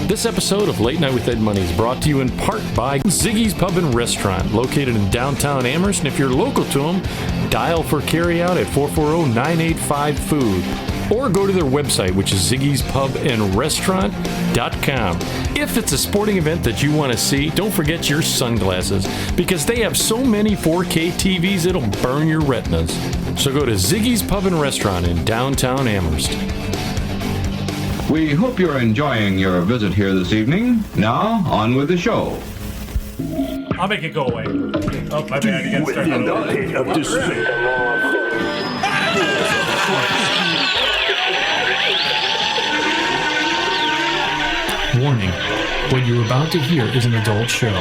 This episode of Late Night with Ed Money is brought to you in part by Ziggy's Pub and Restaurant, located in downtown Amherst. And if you're local to them, dial for carryout at 440-985-FOOD. Or go to their website, which is ziggyspubandrestaurant.com. If it's a sporting event that you want to see, don't forget your sunglasses, because they have so many 4K TVs it'll burn your retinas. So go to Ziggy's Pub and Restaurant in downtown Amherst. We hope you're enjoying your visit here this evening. Now, on with the show. I'll make it go away. Oh, my bad. You gotta start that over. Of despair. Warning, what you're about to hear is an adult show.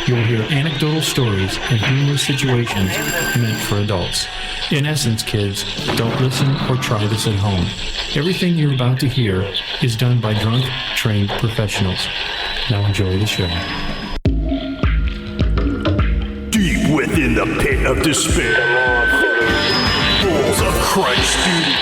You will hear anecdotal stories and humorous situations meant for adults. In essence, kids, don't listen or try this at home. Everything you're about to hear is done by drunk, trained professionals. Now enjoy the show. Deep within the pit of despair. Balls of Christ, dude.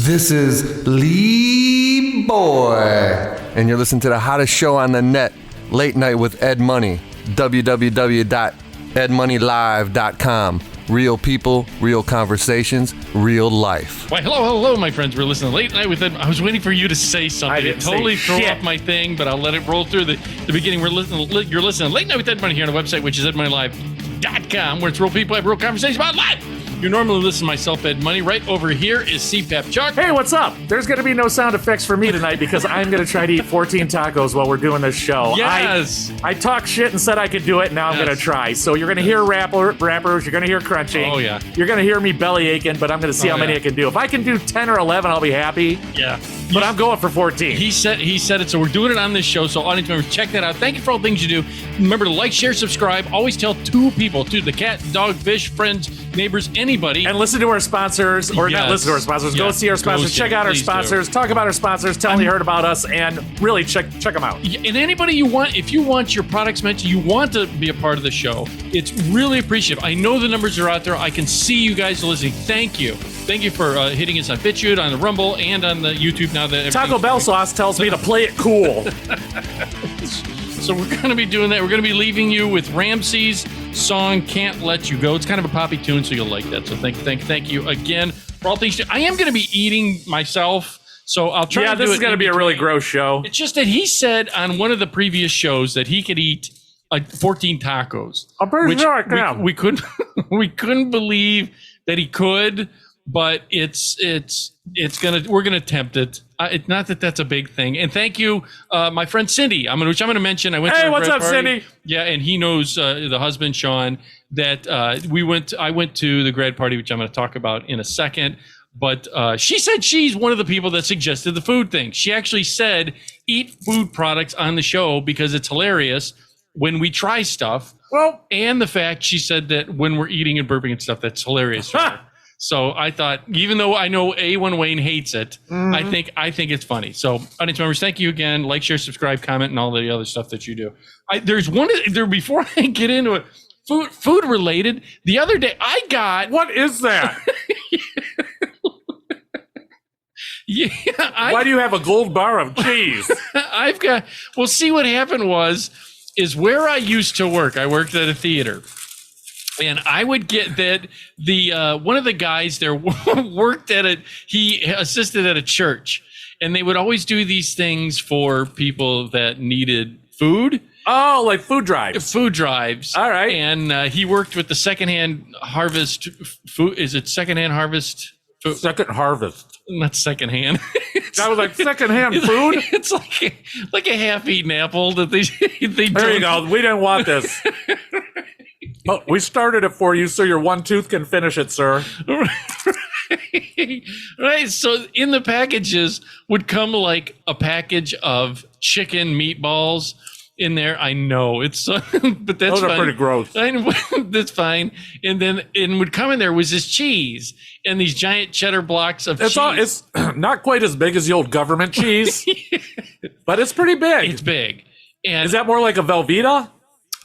This is Lee Boy, and you're listening to the hottest show on the net, Late Night with Ed Money, www.edmoneylive.com. Real people, real conversations, real life. Why, hello, my friends. We're listening to Late Night with Ed. I was waiting for you to say something. I didn't totally say throw shit. off my thing, but I'll let it roll through the beginning. You're listening to Late Night with Ed Money here on the website, which is edmoneylive.com, where it's real people have real conversations about life. You normally listen to myself, Ed Money. Right over here is CPAP Chuck. Hey, what's up? There's going to be no sound effects for me tonight because I'm going to try to eat 14 tacos while we're doing this show. Yes. I talked shit and said I could do it, and now I'm going to try. So you're going to hear rappers, you're going to hear crunching. Oh, yeah. You're going to hear me belly aching, but I'm going to see how many I can do. If I can do 10 or 11, I'll be happy. Yeah. But I'm going for 14. He said it, so we're doing it on this show. So audience members, check that out. Thank you for all the things you do. Remember to like, share, subscribe. Always tell two people, the cat, dog, fish, friends, neighbors, anybody. And listen to our sponsors, or not listen to our sponsors. Go see our sponsors. Check out our sponsors. Talk about our sponsors. Tell them you heard about us, and really check them out. And anybody you want, if you want your products mentioned, you want to be a part of the show, it's really appreciative. I know the numbers are out there. I can see you guys listening. Thank you. Thank you for hitting us on BitChute, on the Rumble, and on the YouTube now that Taco Bell sauce tells me to play it cool. So we're going to be doing that. We're going to be leaving you with Ramsey's song "Can't Let You Go." It's kind of a poppy tune, so you'll like that. So thank you again for all things. I am going to be eating myself, so I'll try. Yeah, to do this is going to be a really gross show. It's just that he said on one of the previous shows that he could eat 14 tacos. I'm pretty sure I can. We couldn't we couldn't believe that he could. But we're gonna attempt it. It's not that that's a big thing. And thank you, my friend Cindy. Which I'm gonna mention. I went. Hey, to what's up, party. Cindy? Yeah, and he knows the husband Sean. That I went to the grad party, which I'm gonna talk about in a second. But she said she's one of the people that suggested the food thing. She actually said eat food products on the show because it's hilarious when we try stuff. Well, and the fact she said that when we're eating and burping and stuff, that's hilarious. So I thought, even though I know A1 Wayne hates it, I think it's funny. So audience members, thank you again. Like, share, subscribe, comment, and all the other stuff that you do. There's one there before I get into it. Food related. The other day I got What is that? Why do you have a gold bar of cheese? I've got. Well, see, what happened is where I used to work. I worked at a theater, and I would get that the one of the guys there worked at it. He assisted at a church, and they would always do these things for people that needed food. Oh, like food drives. Food drives. All right. And he worked with the secondhand harvest food. Is it secondhand harvest? Food? Second harvest. Not secondhand. That was like secondhand food. It's like a half-eaten apple that they There you go. We didn't want this. Oh, we started it for you, so your one tooth can finish it, sir. Right. So in the packages would come like a package of chicken meatballs in there. I know it's, but that's Those are fine. pretty gross. I know, that's fine. And then would come in there was this cheese and these giant cheddar blocks of cheese. It's not quite as big as the old government cheese, but it's pretty big. It's big. And Is that more like a Velveeta?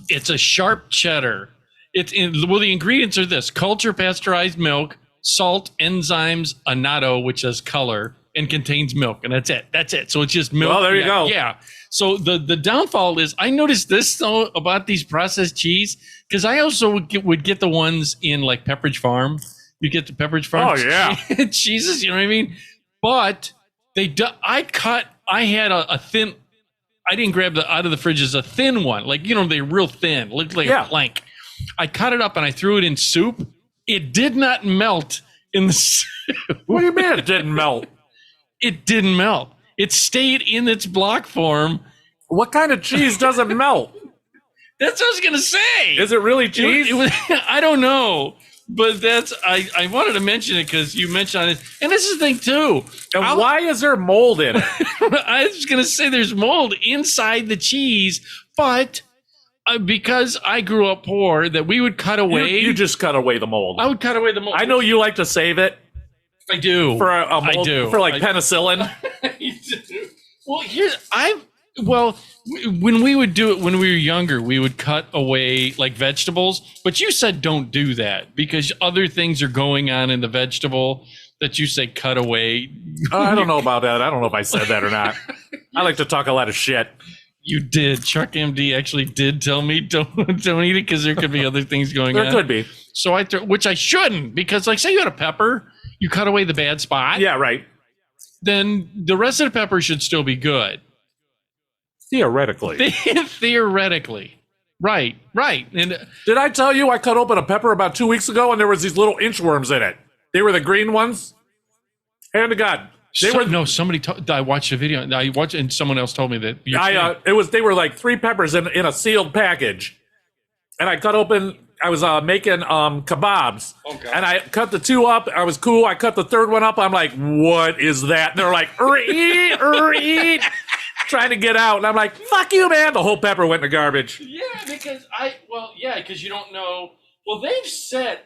it's a sharp cheddar. Well, the ingredients are this: culture pasteurized milk, salt, enzymes, annatto, which has color and contains milk, and that's it. That's it. So it's just milk. Well, there you go. Yeah. So the downfall is I noticed this though about these processed cheese, because I also would get the ones in like Pepperidge Farm. You get the Pepperidge Farm cheeses, you know what I mean? But I had a thin. I didn't grab out of the fridge as a thin one, like they're real thin, looked like a plank. I cut it up and I threw it in soup. It did not melt in the soup. What do you mean it didn't melt? It didn't melt. It stayed in its block form. What kind of cheese doesn't melt? That's what I was gonna say. Is it really cheese? I don't know, but I wanted to mention it because you mentioned it, and this is the thing too. And why is there mold in it? I was gonna say there's mold inside the cheese, but because I grew up poor, that we would cut away. You just cut away the mold. I would cut away the mold. I know you like to save it. I do. For a mold, I do. For like penicillin. Well, when we would do it when we were younger, we would cut away like vegetables. But you said don't do that because other things are going on in the vegetable that you say cut away. I don't know about that. I don't know if I said that or not. I like to talk a lot of shit. You did. Chuck MD actually did tell me don't eat it because there could be other things going on. There could be. So which I shouldn't, because like say you had a pepper, you cut away the bad spot. Yeah, right. Then the rest of the pepper should still be good. Theoretically. Theoretically. Right. And did I tell you I cut open a pepper about 2 weeks ago and there was these little inchworms in it? They were the green ones. Hand to God. I watched a video. I watched, and someone else told me that. They were like 3 peppers in a sealed package, and I cut open. I was making kebabs, and I cut the 2 up. I was cool. I cut the 3rd one up. I'm like, what is that? And they're like, eat, trying to get out, and I'm like, fuck you, man. The whole pepper went in the garbage. Yeah, because you don't know. Well, they've said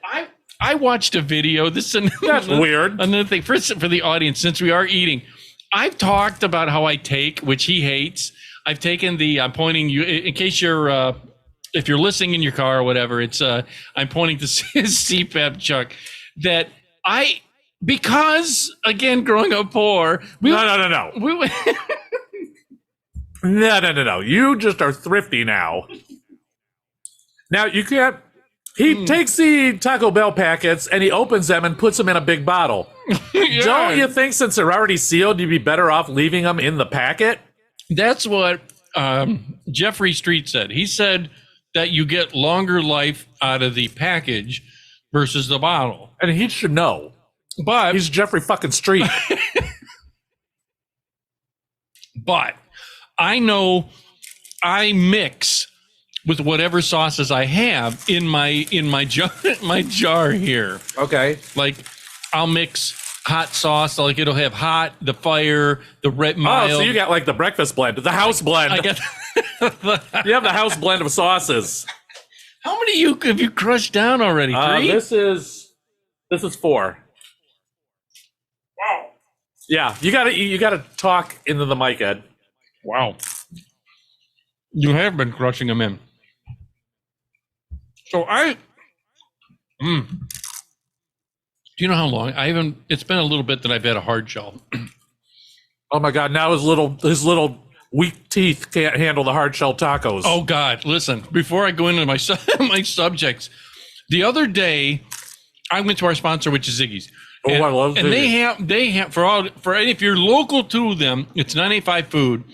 I watched a video. That's weird. Another thing for the audience, since we are eating, I've talked about how I take, which he hates. I've taken I'm pointing you in case you're if you're listening in your car or whatever. It's I'm pointing to CPAP, Chuck. That because again growing up poor. No. No. You just are thrifty now. Now you can't. He takes the Taco Bell packets and he opens them and puts them in a big bottle. Yeah. Don't you think since they're already sealed, you'd be better off leaving them in the packet? That's what Jeffrey Street said. He said that you get longer life out of the package versus the bottle. And he should know. But he's Jeffrey fucking Street. But I know I mix with whatever sauces I have in my jar here. Okay. Like I'll mix hot sauce, like it'll have hot, the fire, the red mild. Oh, so you got like the breakfast blend, the house blend. I got you have the house blend of sauces. How many have you crushed down already? 3? This is 4. Yeah, you gotta talk into the mic, Ed. Wow. You have been crushing them in. So do you know how long? It's been a little bit that I've had a hard shell. Oh my God! Now his little weak teeth can't handle the hard shell tacos. Oh God, listen, before I go into my my subjects, the other day I went to our sponsor, which is Ziggy's. I love and Ziggy's. they have if you're local to them, it's 985 Food,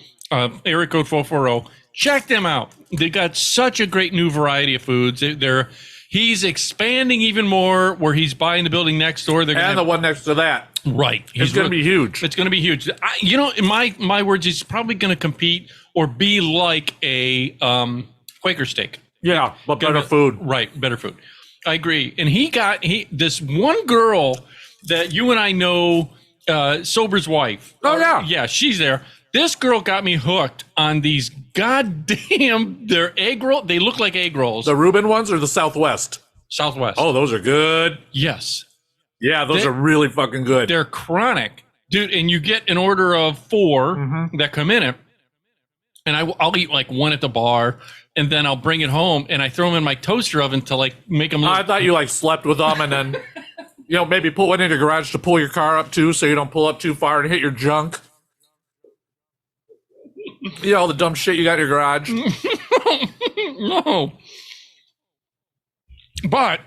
area code 440. Check them out. They got such a great new variety of foods. He's expanding even more where he's buying the building next door. And the one next to that. Right. It's going to be huge. It's going to be huge. In my words, he's probably going to compete or be like a Quaker Steak. Yeah, but better food. Right, better food. I agree. And this one girl that you and I know, Sober's wife. Oh, yeah. Yeah, she's there. This girl got me hooked on these they're egg roll. They look like egg rolls. The Reuben ones or the Southwest? Southwest. Oh, those are good. Yes. Yeah, those are really fucking good. They're chronic. Dude, and you get an order of 4 that come in it. And I'll eat like one at the bar, and then I'll bring it home, and I throw them in my toaster oven to like make them. I thought you like slept with them, and then maybe put one in your garage to pull your car up too, so you don't pull up too far and hit your junk. All the dumb shit you got in your garage. No, but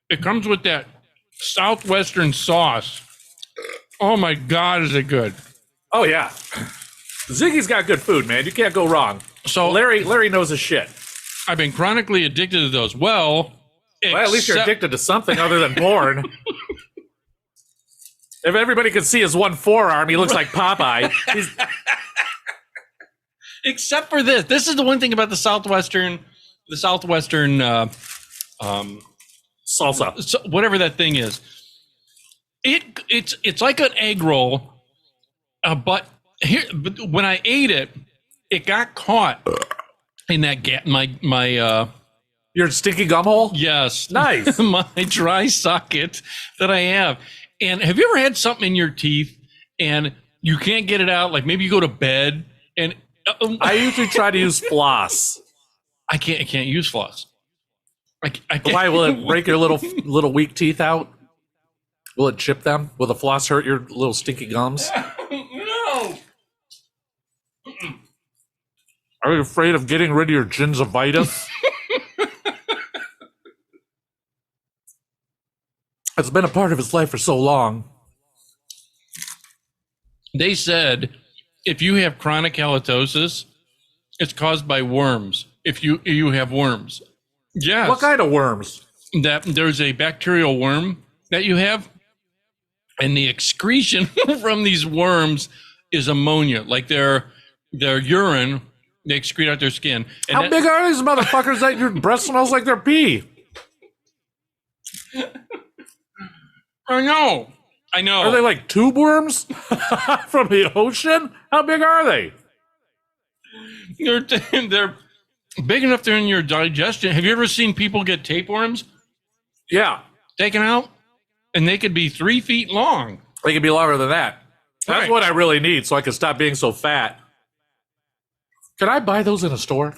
it comes with that Southwestern sauce. Oh my God, is it good? Oh yeah. Ziggy's got good food, man. You can't go wrong. So Larry knows his shit. I've been chronically addicted to those. Well, at least you're addicted to something other than porn. If everybody could see his one forearm, he looks like Popeye. Except for this. This is the one thing about the Southwestern salsa, whatever that thing is. It's like an egg roll, but when I ate it, it got caught in that my your sticky gum hole. Yes, nice. My dry socket that I have. And have you ever had something in your teeth and you can't get it out? Like maybe you go to bed and I usually try to use floss. I can't use floss. I can't. Why will it break your little weak teeth out? Will it chip them? Will the floss hurt your little stinky gums? No. Are you afraid of getting rid of your gingivitis? It's been a part of his life for so long. They said if you have chronic halitosis, it's caused by worms. If you have worms. Yes. What kind of worms? That there's a bacterial worm that you have, and the excretion from these worms is ammonia. Like their urine, they excrete out their skin. And how big are these motherfuckers that your breath smells like their pee? I know. Are they like tube worms from the ocean? How big are they? They're big enough they're in your digestion. Have you ever seen people get tapeworms? Yeah. Taken out? And they could be 3 feet long. They could be longer than that. That's right. what I really need so I can stop being so fat. Can I buy those in a store?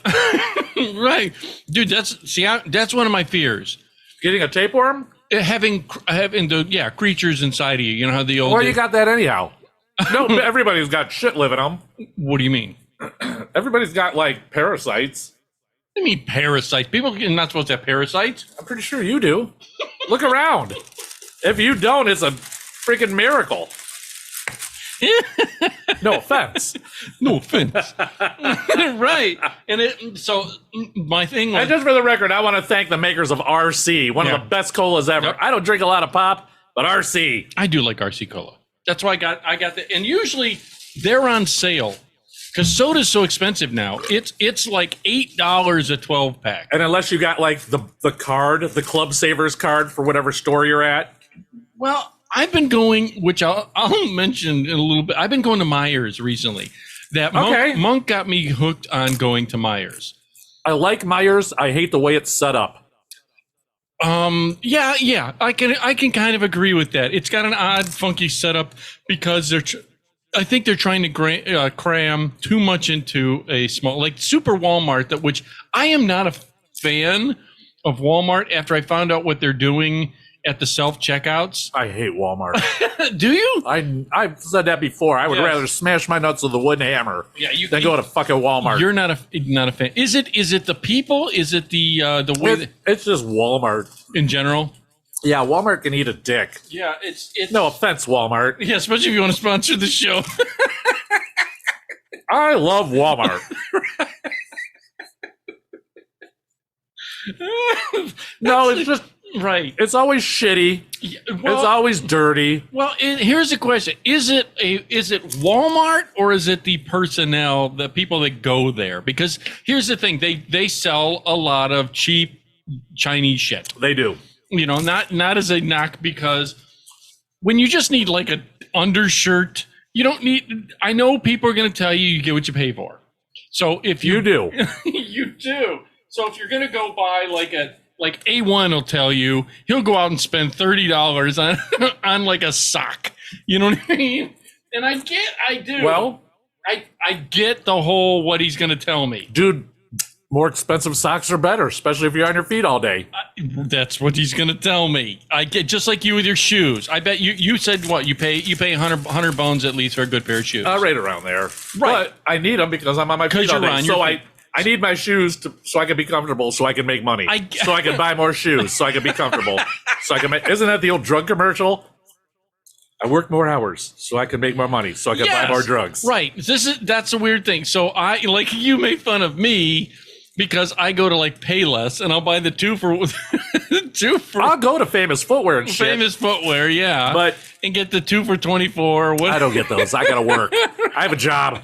Right. Dude, that's one of my fears. Getting a tapeworm? Having the creatures inside of you. You know how the old... Well, you got that anyhow. No, everybody's got shit living them. What do you mean? Everybody's got, like, parasites. What do you mean parasites? People are not supposed to have parasites. I'm pretty sure you do. Look around. If you don't, it's a freaking miracle. No offense. No offense. Right. And so my thing was... And just for the record, I want to thank the makers of RC, one of the best colas ever. Yep. I don't drink a lot of pop, but RC. I do like RC Cola. That's why I got the... And usually they're on sale because soda's so expensive now. It's like $8 a 12-pack. And unless you got like the card, the Club Savers card for whatever store you're at. Well, I've been going, which I'll mention in a little bit. I've been going to Myers recently. Monk got me hooked on going to Myers. I like Myers. I hate the way it's set up. Yeah, I can kind of agree with that. It's got an odd, funky setup because I think they're trying to cram too much into a small, like Super Walmart, which I am not a fan of Walmart after I found out what they're doing at the self-checkouts. I hate Walmart. Do you? I've said that before. I would Yes. rather smash my nuts with a wooden hammer than go to fucking Walmart. You're not a fan. Is it the people? Is it the way It's just Walmart. in general? Yeah, Walmart can eat a dick. Yeah, it's No offense, Walmart. yeah, especially if you want to sponsor the show. I love Walmart. No, it's just Right. it's always shitty. Well, It's always dirty. well, here's the question: Is it Walmart or is it the personnel, the people that go there? Because here's the thing: they sell a lot of cheap Chinese shit. They do. You know, not as a knock, because when you just need like an undershirt, you don't need. I know people are going to tell you get what you pay for. So if You do. you do. So if you're going to go buy like A1 will tell you, he'll go out and spend $30 on on like a sock. You know what I mean? And I do. Well, I get the whole what he's going to tell me. dude, more expensive socks are better, especially if you're on your feet all day. That's what he's going to tell me. I get just like you with your shoes. I bet you said what you pay 100 bones at least for a good pair of shoes. Right around there. Right. But I need them because I'm on my 'Cause feet all you're day. on So your feet. I need my shoes so I can be comfortable, so I can make money. So I can buy more shoes, so I can be comfortable. So I can make. Isn't that the old drug commercial? I work more hours, so I can make more money, so I can buy Yes. more drugs. Right. That's a weird thing. So you made fun of me because I go to like Payless and I'll buy the two for I'll go to Famous Footwear and shit, Famous Footwear, yeah. but and get the 2 for $24. I don't get those. I gotta work. I have a job.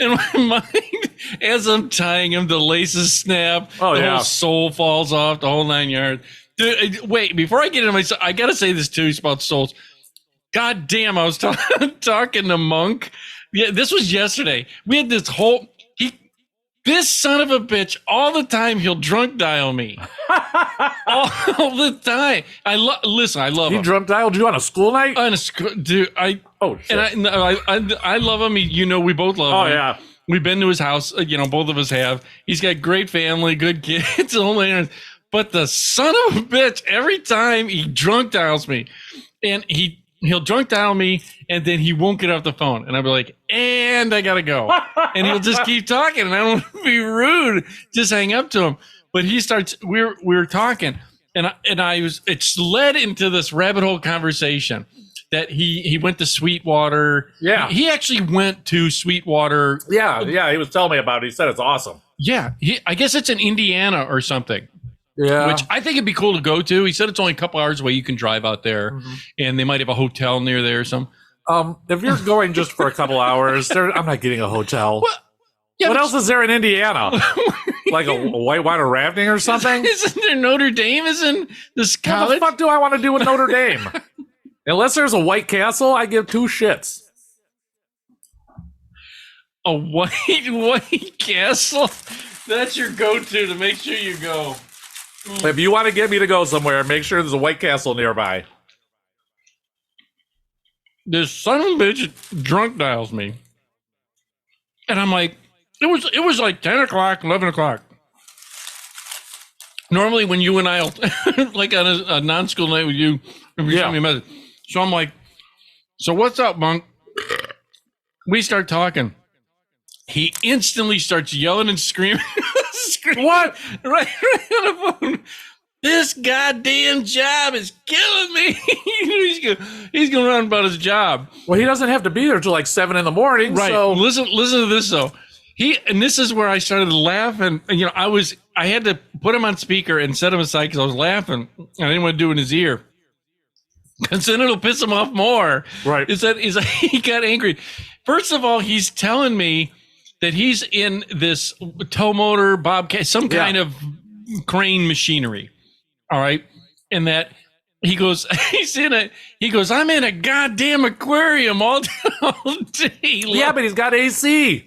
In my mind, as I'm tying him, the laces snap. Oh, the yeah. whole sole falls off, the whole 9 yards. Dude, wait, before I get into my, I gotta say this too about soles. God damn, I was talking to Monk. Yeah, this was yesterday. We had this whole this son of a bitch all the time. He'll drunk dial me all the time. Listen. I love He him. drunk dialed you on a school night? Dude, Oh shit! and I love him. You know, we both love him. Oh, yeah. We've been to his house. You know, both of us have. He's got great family, good kids. Only, but the son of a bitch, every time he drunk dials me, and he'll drunk dial me, and then he won't get off the phone, and I'll be like, and I gotta go, and he'll just keep talking, and I don't want to be rude, just hang up to him. But he starts. We were talking, and it's led into this rabbit hole conversation. That he went to Sweetwater. Yeah. He actually went to Sweetwater. Yeah, he was telling me about it. He said it's awesome. Yeah. I guess it's in Indiana or something, Yeah. which I think it'd be cool to go to. He said it's only a couple hours away. You can drive out there, and they might have a hotel near there or something. If you're going just for a couple hours, I'm not getting a hotel. Yeah, What but else is there in Indiana? Like a whitewater rafting or something? Isn't there Notre Dame? Isn't this What the college? fuck do I want to do with Notre Dame? Unless there's a White Castle, I give two shits. A white castle? That's your go-to to make sure you go. If you want to get me to go somewhere, make sure there's a White Castle nearby. This son of a bitch drunk dials me, and I'm like, it was like 10 o'clock, 11 o'clock. Normally, when you and I, like on a non-school night with you, if you send me a message. So I'm like, so what's up, Monk? We start talking. He instantly starts yelling and screaming. What? Right on the phone. This goddamn job is killing me. he's going to run about his job. Well, he doesn't have to be there till like 7 in the morning. Right. So Listen to this though. And this is where I started laughing. You know, I had to put him on speaker and set him aside because I was laughing. I didn't want to do it in his ear. Because then it'll piss him off more. Right. Is that he got angry. First of all, he's telling me that he's in this tow motor, bobcat, some kind of crane machinery. All right. And that he goes, I'm in a goddamn aquarium all day. yeah, but he's got AC.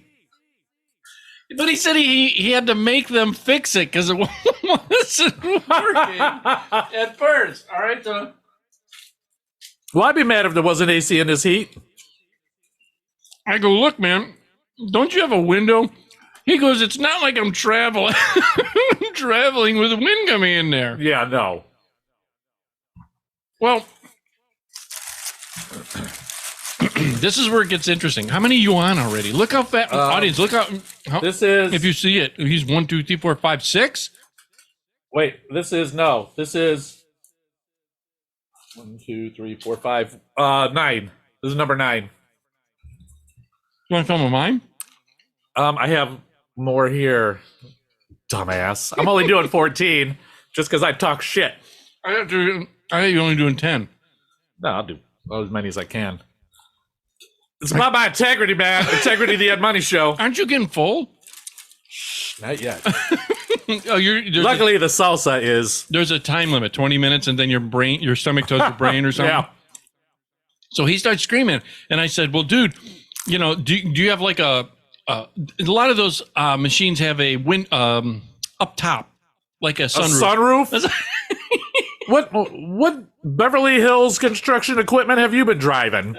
But he said he had to make them fix it because it wasn't working at first. All right, so Well, I'd be mad if there wasn't AC in this heat. I go, look, man, don't you have a window? He goes, it's not like I'm traveling with the wind coming in there. Yeah, no. Well, this is where it gets interesting. How many are you on already? Look how fast, audience. Look how This is. if you see it. He's 1, 2, 3, 4, 5, 6. Wait, this is 1, 2, 3, 4, 5, 9. This is number 9. You want to film mine? I have more here. Dumbass. I'm only doing 14 just because I talk shit. I think you're only doing 10. No, I'll do as many as I can. It's about my integrity, man. Integrity of the Ed Money Show. Aren't you getting full? Not yet. Oh, Luckily, the salsa is. there's a time limit, 20 minutes, and then your stomach tells your brain or something. Yeah. So he starts screaming, and I said, "Well, dude, you know, do you have like a lot of those machines have a up top, like a A sunroof." sunroof? What Beverly Hills construction equipment have you been driving?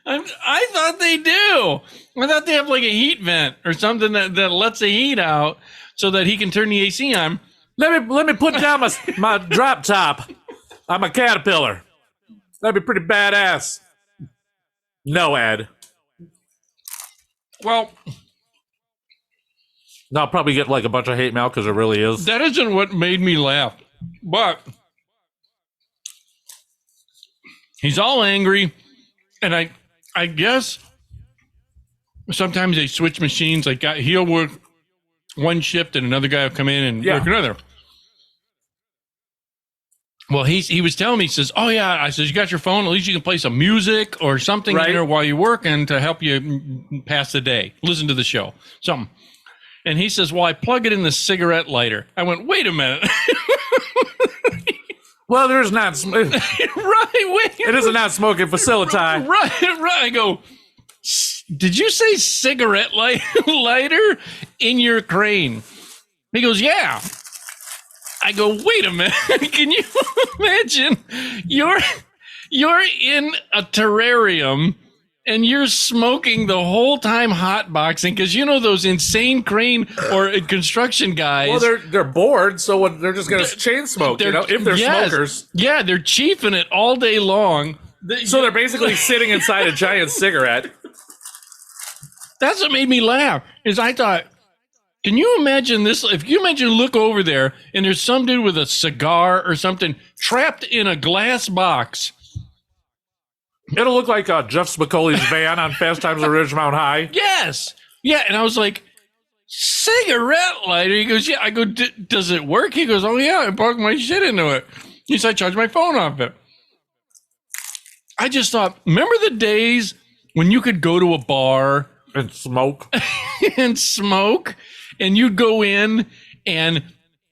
I thought they do. I thought they have like a heat vent or something that lets the heat out so that he can turn the AC on. Let me put down my drop top on my Caterpillar. That'd be pretty badass. No, Ed. Well, No, I'll probably get like a bunch of hate mail because it really is. that isn't what made me laugh, but he's all angry, and I guess sometimes they switch machines. Like he'll work one shift, and another guy will come in and work another. Well, he was telling me, he says, "Oh yeah," I says, "You got your phone? At least you can play some music or something in there while you're working to help you pass the day. Listen to the show, something." And he says, "Well, I plug it in the cigarette lighter." I went, "Wait a minute." Well, there's not. Right, wait. It is a not smoking facility. Right. I go, "Did you say cigarette lighter in your crane?" He goes, "Yeah." I go, "Wait a minute. Can you imagine you're in a terrarium and you're smoking the whole time hotboxing because you know those insane crane or construction guys." Well, they're bored, so they're just gonna chain smoke. You know, if they're smokers. Yeah, they're chiefing it all day long. So they're basically sitting inside a giant cigarette. That's what made me laugh. Is I thought, can you imagine this? If you imagine, look over there, and there's some dude with a cigar or something trapped in a glass box. It'll look like Jeff Spicoli's van on Fast Times at Ridgemount High. Yes. Yeah. And I was like, cigarette lighter? He goes, "Yeah." I go, "Does it work?" He goes, "Oh, yeah. I plug my shit into it." He said, "I charge my phone off it." I just thought, remember the days when you could go to a bar And smoke. and smoke, and you'd go in, and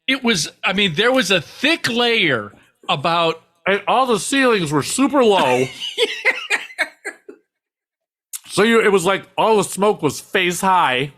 it was, I mean, there was a thick layer about. And all the ceilings were super low. So it was like all the smoke was face high.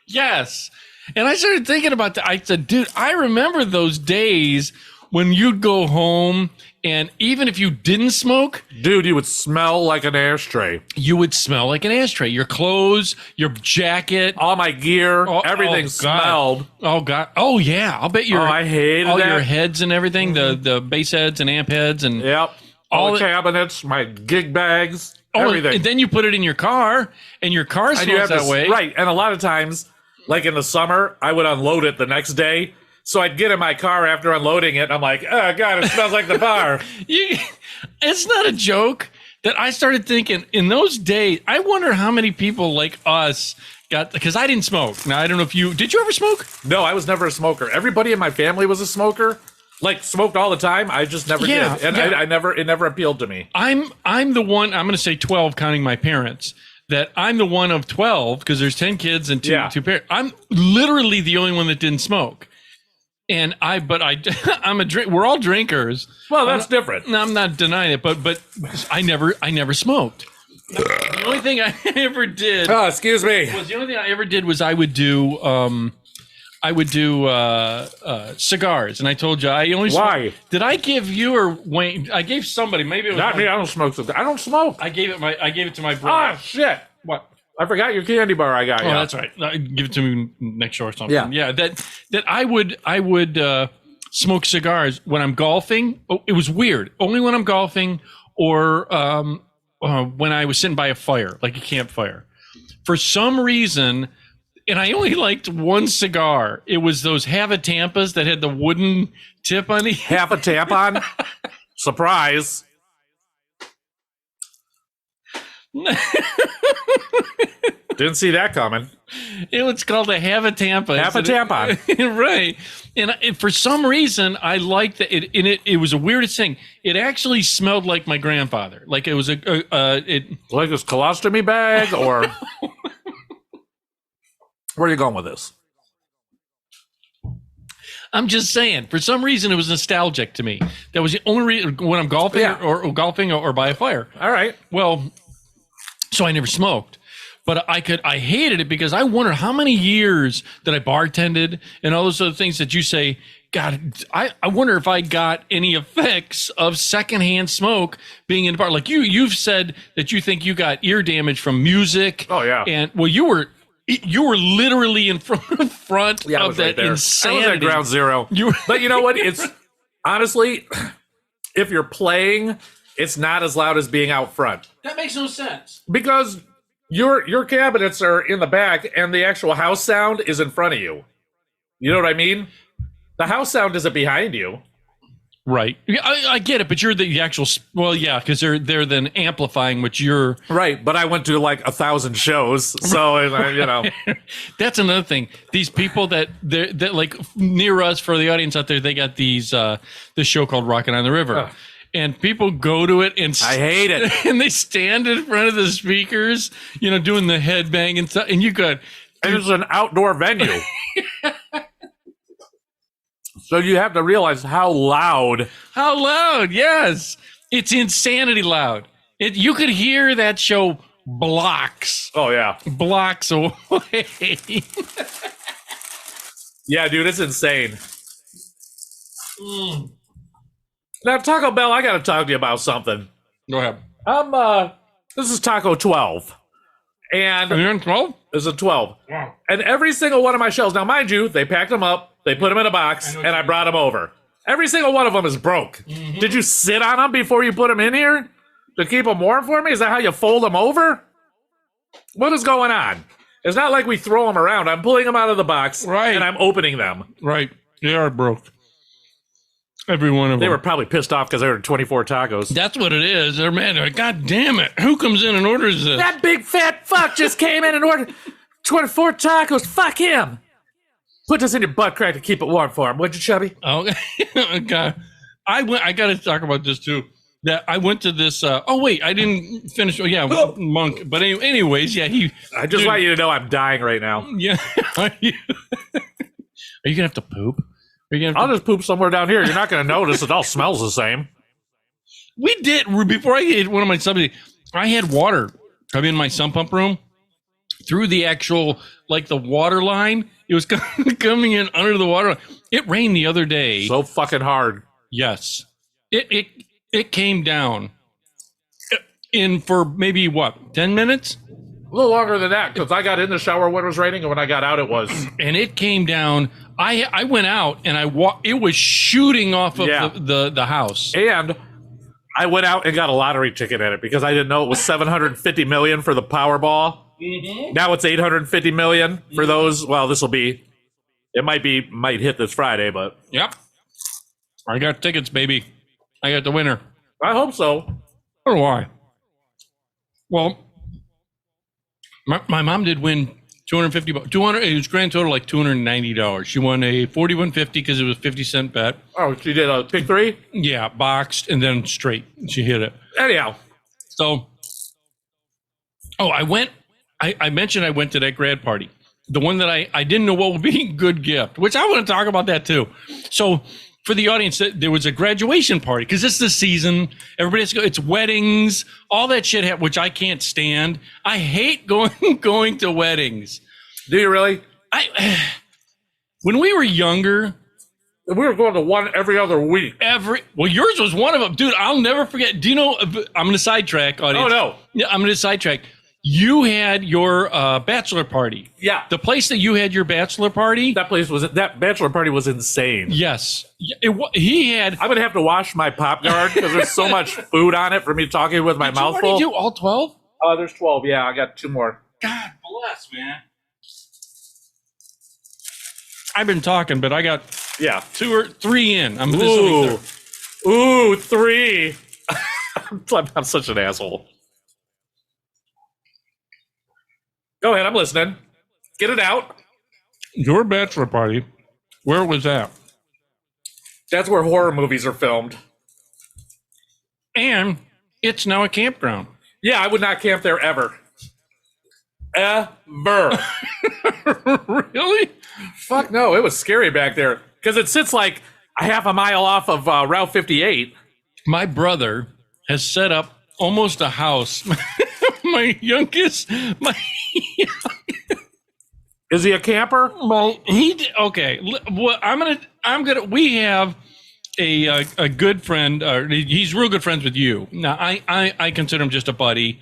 Yes. And I started thinking about that. I said, dude, I remember those days when you'd go home and even if you didn't smoke, Dude, you would smell like an ashtray. you would smell like an ashtray. Your clothes, your jacket, All my gear, Oh, everything God. smelled. Oh God. Oh yeah. I'll bet your I hated all that. your heads and everything, the bass heads and amp heads and Yep. All All the the- cabinets, my gig bags, oh, everything. and then you put it in your car and your car And you smells have that to- way. Right. And a lot of times, like in the summer, I would unload it the next day. So I'd get in my car after unloading it, and I'm like, oh, God, it smells like the bar. It's not a joke that I started thinking in those days. I wonder how many people like us got, because I didn't smoke. Now, I don't know if did you ever smoke? No, I was never a smoker. Everybody in my family was a smoker. Like, smoked all the time. I just never Yeah, did. And yeah. it never appealed to me. I'm the one, I'm going to say 12, counting my parents, that I'm the one of 12, because there's 10 kids and two parents. I'm literally the only one that didn't smoke. And I'm a drink. We're all drinkers. Well, that's different. No, I'm not denying it, but I never smoked. The only thing I ever did Oh, excuse me. was I would do cigars, and I told you I only. Why? Did I give you or Wayne? I gave somebody. Maybe it was Not me. I don't smoke. I don't smoke. I gave it to my brother. Ah, shit. What? I forgot your candy bar I got. Oh, you. that's right. Give it to me next show or something. Yeah. Yeah. That I would smoke cigars when I'm golfing. Oh, it was weird. Only when I'm golfing or when I was sitting by a fire, like a campfire. For some reason, and I only liked one cigar. It was those Havatampas that had the wooden tip on it. Half a tampon. Surprise. Didn't see that coming. It was called a Havatampa. Half a tampon. Right. And for some reason, I liked that. It was the weirdest thing. It actually smelled like my grandfather. Like it was Like this colostomy bag, or where are you going with this? I'm just saying, for some reason, it was nostalgic to me. That was the only reason when I'm golfing Yeah. or golfing or by a fire. All right. Well, so I never smoked, but I hated it because I wondered how many years that I bartended and all those other things that you say, God, I wonder if I got any effects of secondhand smoke being in the bar. Like you've said that you think you got ear damage from music. Oh, yeah. And well, you were literally in front Yeah, I of was that right there. insanity. I was at ground zero. But you know what? It's honestly, if you're playing, it's not as loud as being out front That makes no sense. because your cabinets are in the back and the actual house sound is in front of you. You know what I mean? The house sound isn't behind you. Right. Yeah, I get it, but you're the actual. Well, yeah, because they're then amplifying what you're. Right, but I went to like 1,000 shows, so you know. That's another thing. These people that like near us, for the audience out there, they got this show called Rockin' on the River, and people go to it and I hate it. and they stand in front of the speakers, doing the headbang and stuff, and you got. And it's an outdoor venue. So you have to realize how loud. How loud? Yes, it's insanity loud. You could hear that show blocks Oh, yeah. away. Yeah, dude, it's insane. Now, Taco Bell, I got to talk to you about something. Go ahead. This is Taco 12. And Are you on 12? this is a 12. And every single one of my shells, now, mind you, they packed them up, they put them in a box, and I brought them over. Every single one of them is broke. Did you sit on them before you put them in here to keep them warm for me? Is that how you fold them over? What is going on? It's not like we throw them around. I'm pulling them out of the box, Right. and I'm opening them. Right. They are broke. Every one of They them. were probably pissed off because there were 24 tacos. That's what it is. They're mad. They're like, God damn it. Who comes in and orders this? That big fat fuck just came in and ordered 24 tacos. Fuck him. Put this in your butt crack to keep it warm for him, would you, Chubby? Oh, God. I got to talk about this too. That I went to this. Oh, wait. I didn't finish. Oh, yeah. Monk. But anyways, yeah. I just want you to know I'm dying right now. Yeah. Are you going to have to poop? Are you gonna have I'll just poop somewhere down here. You're not going to notice. It all smells the same. We did before I ate one of my subs. I had water come in my sump pump room through the actual the water line. It was coming in under the water line. It rained the other day. So fucking hard. Yes, it came down in for maybe 10 minutes, A little longer than that because I got in the shower when it was raining, and when I got out, it was. and it came down. I went out and it was shooting off of Yeah. the house. And I went out and got a lottery ticket in it because I didn't know it was 750 million for the Powerball. Now it's 850 million for those. Well, this will be. It might hit this Friday, but Yep, I got tickets, baby. I got the winner. I hope so. I don't know why. Well, my mom did win $250. It was grand total like $290. She won a $41.50 because it was a 50-cent bet. Oh, she did a pick three? Yeah, boxed and then straight. She hit it. Anyhow. So, I went. I mentioned I went to that grad party. The one that I didn't know what would be a good gift, which I want to talk about that too. So, for the audience, that there was a graduation party because it's the season. Everybody has to go. It's weddings, all that shit, which I can't stand. I hate going to weddings. Do you really? When we were younger, We were going to one every other week. well, yours was one of them, dude. I'll never forget. Do you know? I'm going to sidetrack, audience. Oh, no. Yeah, I'm going to sidetrack. You had your bachelor party. Yeah. The place that you had your bachelor party. That bachelor party was insane. Yes, he had. I'm gonna have to wash my pop guard because there's so much food on it for me talking with my Did you mouth already full. do all 12? There's 12. Yeah, I got 2 more. God bless, man. I've been talking, but I got Yeah. 2 or 3 in. This will be third. Ooh, 3. I'm such an asshole. Go ahead, I'm listening. Get it out. Your bachelor party. Where was that? That's where horror movies are filmed. And it's now a campground. Yeah, I would not camp there ever. Ever. Really? Fuck no, it was scary back there. Because it sits like a half a mile off of Route 58. My brother has set up almost a house. My youngest. Is he a camper? Well, okay. Well, I'm gonna. We have a good friend. He's real good friends with you. Now, I consider him just a buddy.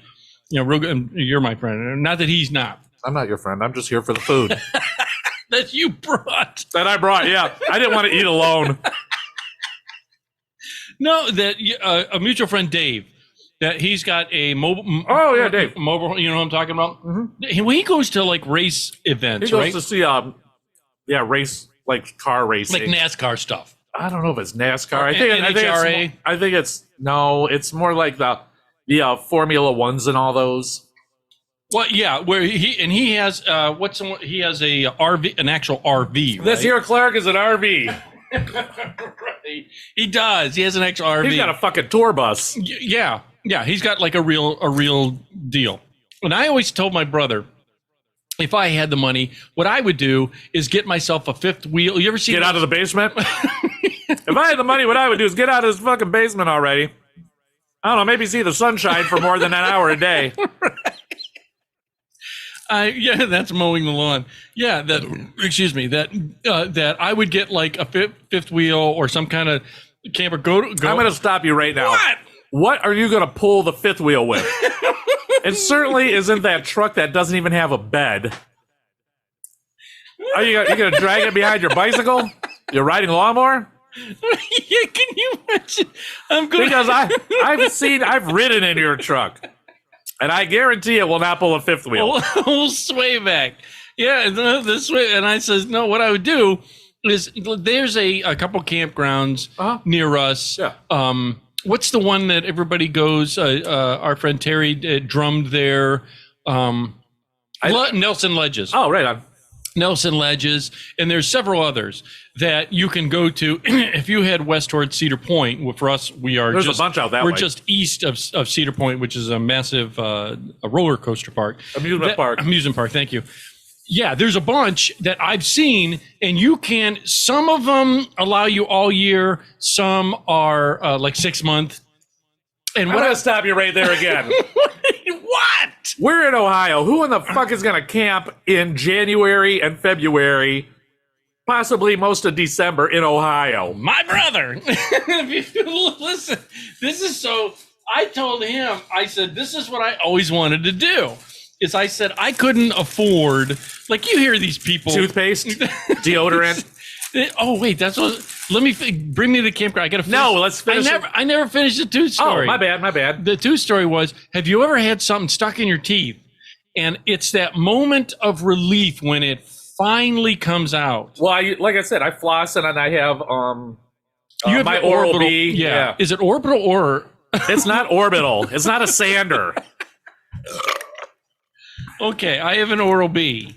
You know, real good. You're my friend. Not that he's not. I'm not your friend. I'm just here for the food. That you brought. That I brought, yeah. I didn't want to eat alone. No, that a mutual friend, Dave. That he's got a mobile. Oh, yeah, Dave. Mobile. You know what I'm talking about? Mm-hmm. When he goes to like race events, He goes right? to see, race, like car racing. Like NASCAR stuff. I don't know if it's NASCAR. I think it's more like the Formula Ones and all those. Well, yeah, where he has he has a RV, an actual RV. This right? here, Clark, is an RV. Right. He does. He has an actual RV. He's got a fucking tour bus. Yeah. He's got like a real deal. And I always told my brother, if I had the money, what I would do is get myself a fifth wheel. You ever see? Get out of the basement. If I had the money, what I would do is get out of his fucking basement already. I don't know, maybe see the sunshine for more than an hour a day. Yeah, that's mowing the lawn. Yeah, that I would get like a fifth wheel or some kind of camper. Go. I'm going to stop you right now. What? What are you going to pull the fifth wheel with? It certainly isn't that truck that doesn't even have a bed. Are you going to drag it behind your bicycle? You're riding lawnmower? Yeah, can you imagine? I'm going Because I've ridden in your truck. And I guarantee it will not pull a fifth wheel. Whole sway back. Yeah, this way. And I says, no, what I would do is there's a couple campgrounds near us. Yeah. What's the one that everybody goes? Our friend Terry drummed there. Nelson Ledges. Oh, right on. Nelson Ledges, and there's several others that you can go to if you head west towards Cedar Point. For us, There's a bunch out that we're way. just east of Cedar Point, which is a massive a roller coaster park. Amusement park. Thank you. Yeah, there's a bunch that I've seen, and you can. Some of them allow you all year. Some are like 6 months. And I'm going to stop you right there again. What? We're in Ohio. Who in the fuck is going to camp in January and February, possibly most of December in Ohio? My brother. Listen, this is so. I told him, I said, this is what I always wanted to do. Is I said I couldn't afford, like you hear these people. Toothpaste, deodorant. Oh wait, that's what. Let me bring me to the campground. I gotta finish. No, let's finish. I never finished the tooth story. Oh, my bad. The tooth story was: have you ever had something stuck in your teeth, and it's that moment of relief when it finally comes out? Well, like I said, I floss and I have You have my your Oral orbital, B. Yeah, Is it orbital or? it's not orbital. It's not a sander. Okay, I have an Oral B.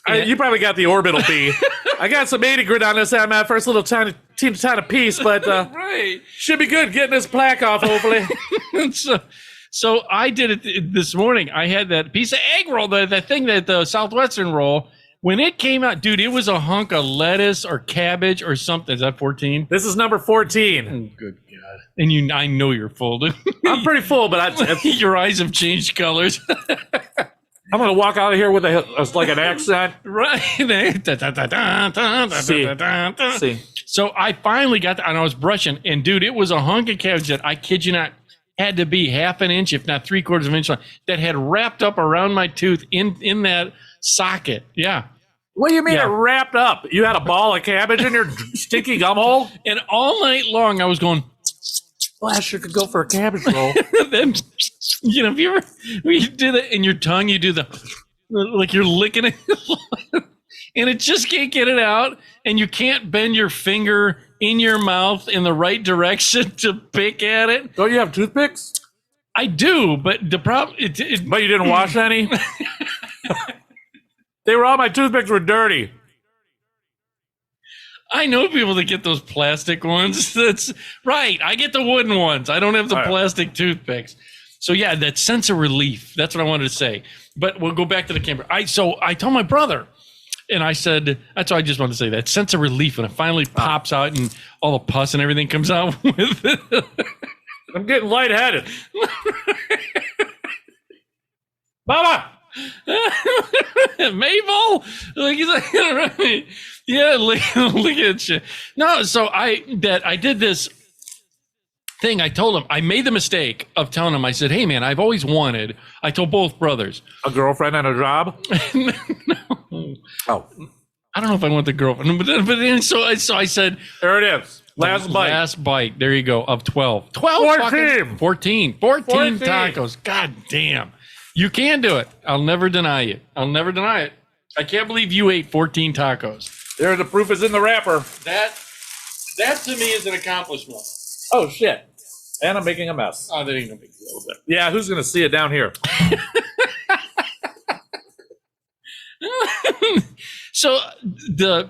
You probably got the orbital B. I got some 80 grit on this. I'm at first little tiny piece, but Right. should be good getting this plaque off, hopefully. So I did it this morning. I had that piece of egg roll, that thing, that the Southwestern roll. When it came out, dude, it was a hunk of lettuce or cabbage or something. Is that 14? This is number 14. Oh, good God. And I know you're full, dude. I'm pretty full, but Your eyes have changed colors. I'm going to walk out of here with like an accent. Right. See. So I finally got and I was brushing, and dude, it was a hunk of cabbage that I kid you not had to be half an inch, if not 3/4 of an inch long, that had wrapped up around my tooth in that socket. Yeah. What do you mean Yeah. it wrapped up? You had a ball of cabbage in your stinky gum hole? And all night long I was going, Well, I sure could go for a cabbage roll. then, you know, if you ever when you do that in your tongue, you do the like you're licking it, and it just can't get it out, and you can't bend your finger in your mouth in the right direction to pick at it. Don't you have toothpicks? I do, but the problem, But you didn't wash any? All my toothpicks were dirty. I know people that get those plastic ones. That's right. I get the wooden ones. I don't have the All right. plastic toothpicks. So yeah, that sense of relief. That's what I wanted to say. But we'll go back to the camper. I told my brother, and I said, that's all I just wanted to say. That sense of relief when it finally pops out and all the pus and everything comes out with it. I'm getting lightheaded. Mama! Mabel, like he's like, right. Yeah, look at you. No, so I did this thing. I told him I made the mistake of telling him. I said, "Hey, man, I've always wanted." I told both brothers. A girlfriend and a job? No, Oh, I don't know if I want the girlfriend, but then so I said, there it is. Last bite. Last bite. There you go. Of 12. 12 14. 14 tacos. God damn. You can do it. I'll never deny you. I'll never deny it. I can't believe you ate 14 tacos. There, the proof is in the wrapper. That to me is an accomplishment. Oh, shit. And I'm making a mess. Oh, that ain't no big deal. But Yeah, who's going to see it down here? so the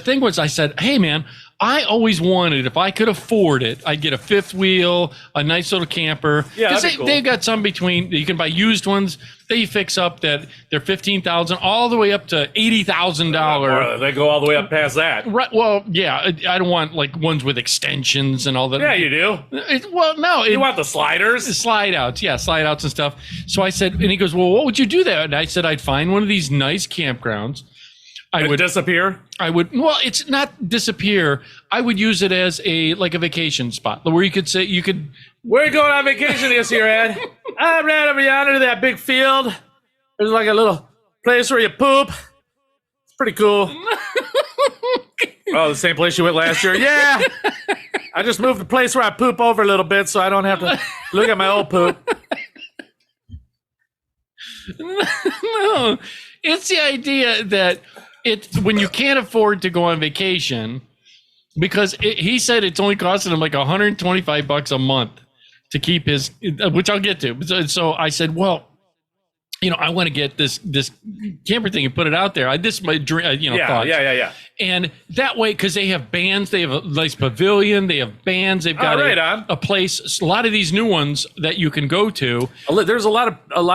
thing was, I said, "Hey, man, I always wanted, if I could afford it, I'd get a fifth wheel, a nice little camper. Yeah, 'Cause that'd be cool. they've got some between. You can buy used ones. They fix up that they're $15,000 all the way up to $80,000. They go all the way up past that. Right. Well, yeah. I don't want like ones with extensions and all that. Yeah, you do. No. You want the sliders? Slide outs, yeah, slide outs and stuff. So I said, and he goes, "Well, what would you do there?" And I said, "I'd find one of these nice campgrounds. It would disappear? Well, it's not disappear. I would use it as a vacation spot where you could say Where are you going on vacation this year, Ed? I'm right over yonder to that big field. There's like a little place where you poop. It's pretty cool. Oh, the same place you went last year? Yeah. I just moved the place where I poop over a little bit so I don't have to look at my old poop. No, it's the idea that when you can't afford to go on vacation, because he said it's only costing him like $125 a month to keep his, which I'll get to. So I said, well, I want to get this camper thing and put it out there. This is my dream, thought. Yeah. And that way, because they have bands, they have a nice pavilion, they have bands, they've got right on. a place. A lot of these new ones that you can go to. There's a lot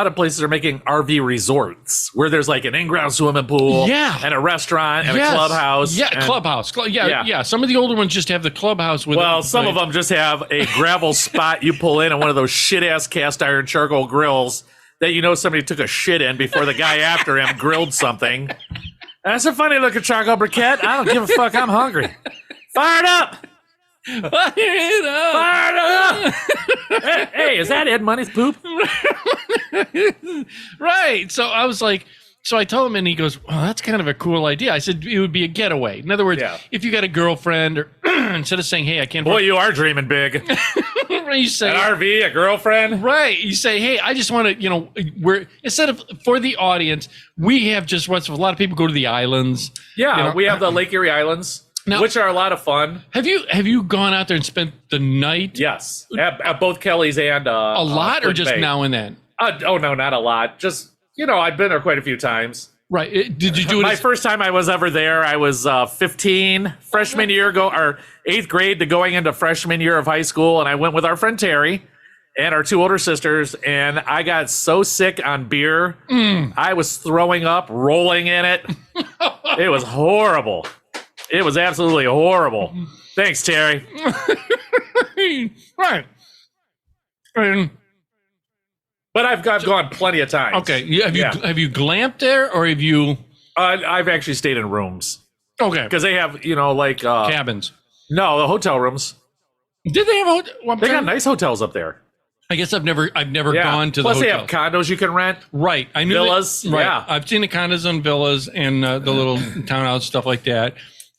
of places are making RV resorts where there's like an in-ground swimming pool, Yeah. and a restaurant and Yes. a clubhouse. Yeah, and- clubhouse. Yeah. Yeah. Some of the older ones just have the clubhouse with. Well, some of them just have a gravel spot you pull in one of those shit-ass cast iron charcoal grills that somebody took a shit in before the guy after him grilled something. That's a funny looking charcoal briquette. I don't give a fuck. I'm hungry. Fire it up! Fire it up. Fire it up! Hey, is that Ed Money's poop? Right. So I was like, I told him, and he goes, "Well, that's kind of a cool idea." I said it would be a getaway. In other words, Yeah. if you got a girlfriend, or instead of saying, "Hey, I can't," Boy, you are dreaming big. you say, An RV, a girlfriend. right? You say, "Hey, I just want to," we're instead of for the audience, we have just what's a lot of people go to the islands. Yeah, we have the Lake Erie Islands, Now- which are a lot of fun. Have you gone out there and spent the night? Yes, at both Kelly's and A lot, or Fort just Bay. now and then? Oh no, not a lot. Just I've been there quite a few times. Right. Did you do it? My first time I was ever there, I was 15, freshman year, or 8th grade to going into freshman year of high school, and I went with our friend Terry, and our 2 older sisters, and I got so sick on beer, I was throwing up, rolling in it. It was horrible. It was absolutely horrible. Thanks, Terry. Right. And, But I've gone plenty of times. okay. Have you glamped there or have you? I've actually stayed in rooms Okay. because they have, like Cabins. no, the hotel rooms. Did they have? Well, They got nice hotels up there. I guess I've never Yeah. gone to Plus, the they hotel. have condos you can rent. Right. I knew Villas, Right. yeah. I've seen the condos and villas and the little townhouse stuff like that.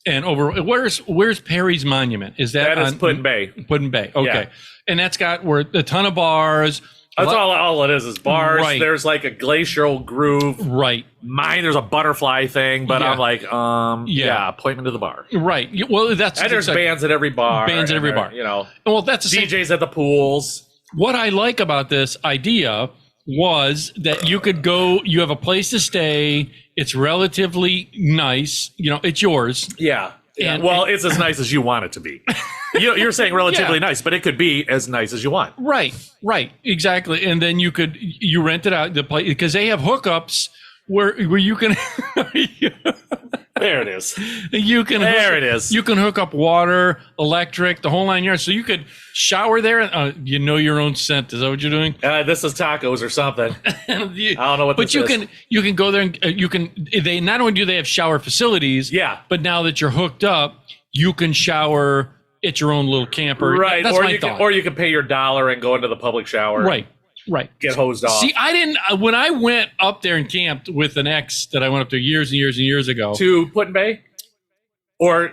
And where's Perry's Monument? Is that That is on Puddin Bay. Puddin Bay? Okay. Yeah. And that's got a ton of bars. That's all it is bars. Right. There's like a glacial groove. Right. There's a butterfly thing, but Yeah. I'm like, Yeah. point me to the bar. Right. Well, that's And there's exactly- bands at every bar. Bands at and every there- bar. Well, that's the same. DJs at the pools. What I like about this idea was that you could go, you have a place to stay. It's relatively nice. It's yours. Yeah. And- Well, it's as nice as you want it to be. You're saying relatively Yeah. nice, but it could be as nice as you want. Right. Exactly. And then you rent it out the place because they have hookups where you can, There it is. you can, There it is. You can hook up water, electric, the whole 9 yards. So you could shower there. Your own scent. Is that what you're doing? This is tacos or something. I don't know what But this you is. can go there and they not only do they have shower facilities, Yeah. but now that you're hooked up, you can shower at your own little camper. Right. That's Or my you thought. can pay your $1 and go into the public shower. Right. Get hosed off. See, I didn't when I went up there and camped with an ex that I went up there years and years and years ago. To Puddin Bay? Or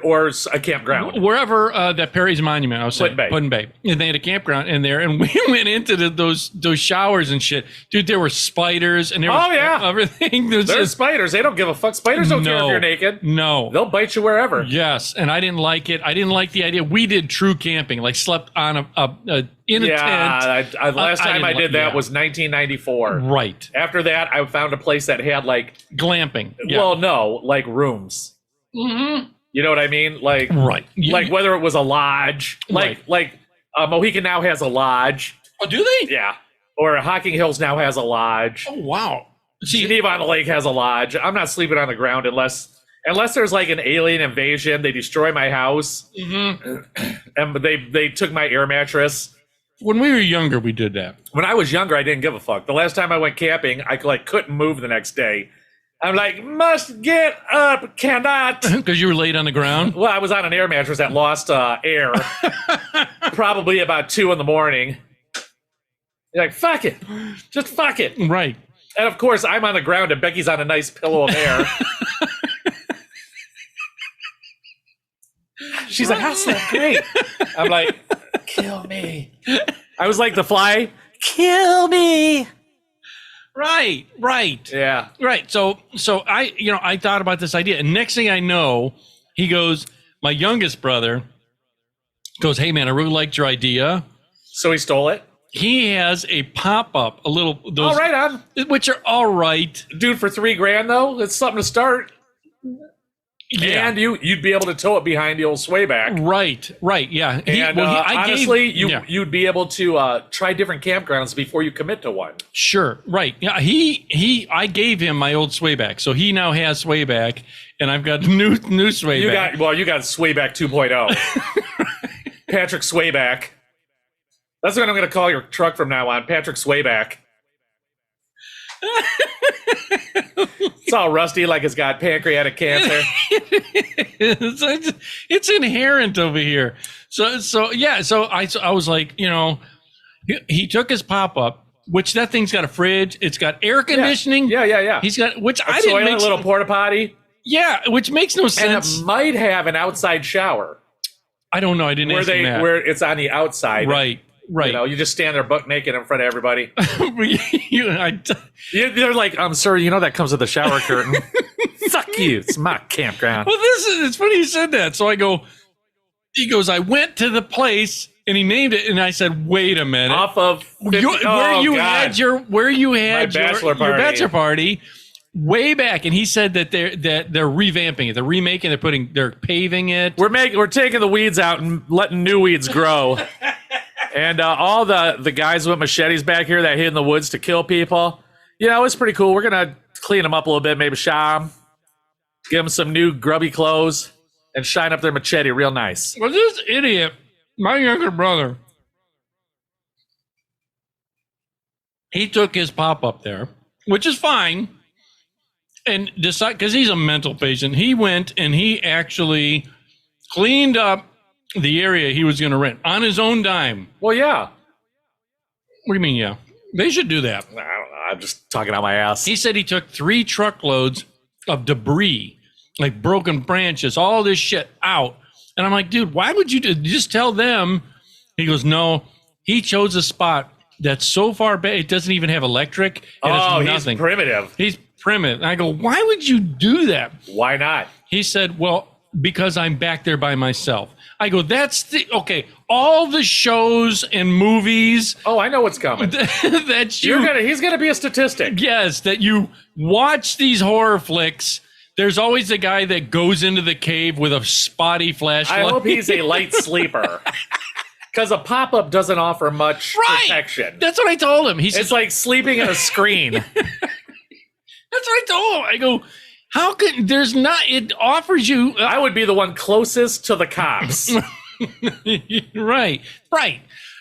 a campground. Wherever that Perry's Monument, I was saying, Puddin Bay. Puddin Bay, and they had a campground in there, and we went into those showers and shit, dude. There were spiders and there was everything. There's spiders. They don't give a fuck. Spiders don't care if you're naked. No, They'll bite you wherever. yes, and I didn't like it. I didn't like the idea. We did true camping, like slept on in a tent. Last time I did that yeah. was 1994. Right, After that, I found a place that had like, glamping. Yeah. well, no, like rooms. Mm-hmm. You know what I mean? Like, Right. like whether it was a lodge, like Mohican now has a lodge. Oh, do they? Yeah. Or Hocking Hills now has a lodge. Oh, wow. See, Geneva on the Lake has a lodge. I'm not sleeping on the ground unless there's like an alien invasion. They destroy my house, and they took my air mattress. when we were younger, we did that. When I was younger, I didn't give a fuck. The last time I went camping, I couldn't move the next day. I'm like, must get up, cannot. Because you were laid on the ground. Well, I was on an air mattress that lost air, probably about 2 a.m. You're like, fuck it, just fuck it. Right. And of course, I'm on the ground and Becky's on a nice pillow of air. She's like, that's not great. I'm like, kill me. I was like the fly, kill me. Right. Yeah. Right. So I thought about this idea, and next thing I know, he goes, my youngest brother goes, hey man, I really liked your idea. So he stole it. He has a pop-up, those, Oh, right on. which are all right. Dude, for $3,000 though, it's something to start. Yeah. And you'd be able to tow it behind the old swayback. Right. Yeah. And honestly, you'd be able to try different campgrounds before you commit to one. Sure. Right. Yeah. I gave him my old swayback, so he now has swayback, and I've got new swayback. You got Swayback 2.0. Patrick Swayback. That's what I'm going to call your truck from now on, Patrick Swayback. It's all rusty, like it's got pancreatic cancer. it's inherent over here. So I was like, he took his pop up, which that thing's got a fridge. It's got air conditioning. Yeah. He's got I a didn't toilet, make little porta potty, yeah, which makes no and sense. it might have an outside shower I don't know. I didn't ask him that. where it's on the outside. Right. You just stand there buck naked in front of everybody. I They're like, sir, that comes with a shower curtain. Fuck you. It's my campground. Well, it's funny you said that. So he goes, I went to the place and he named it. And I said, wait a minute. Off of 50, where you had your bachelor party. Your bachelor party way back. And he said that they're revamping it. They're remaking it. They're paving it. We're taking the weeds out and letting new weeds grow. And all the guys with machetes back here that hid in the woods to kill people, it's pretty cool. We're going to clean them up a little bit, maybe shower them, give them some new grubby clothes, and shine up their machete real nice. Well, this idiot, my younger brother, he took his pop up there, which is fine, and decided, because he's a mental patient, he went and he actually cleaned up the area he was going to rent on his own dime. Well, yeah. What do you mean, yeah? They should do that. I don't know. I'm just talking out my ass. He said he took 3 truckloads of debris, like broken branches, all this shit out. And I'm like, dude, why would you just tell them? He goes, no, he chose a spot that's so far back, it doesn't even have electric. It has nothing. He's primitive. He's primitive. And I go, why would you do that? Why not? He said, well, because I'm back there by myself. I go, okay, all the shows and movies. Oh, I know what's coming. He's gonna be a statistic. Yes, that you watch these horror flicks. There's always a guy that goes into the cave with a spotty flashlight. I hope he's a light sleeper. Because a pop-up doesn't offer much protection. That's what I told him. It's like sleeping in a screen. That's what I told him. I go, how could there's not? It offers you. I would be the one closest to the cops. right.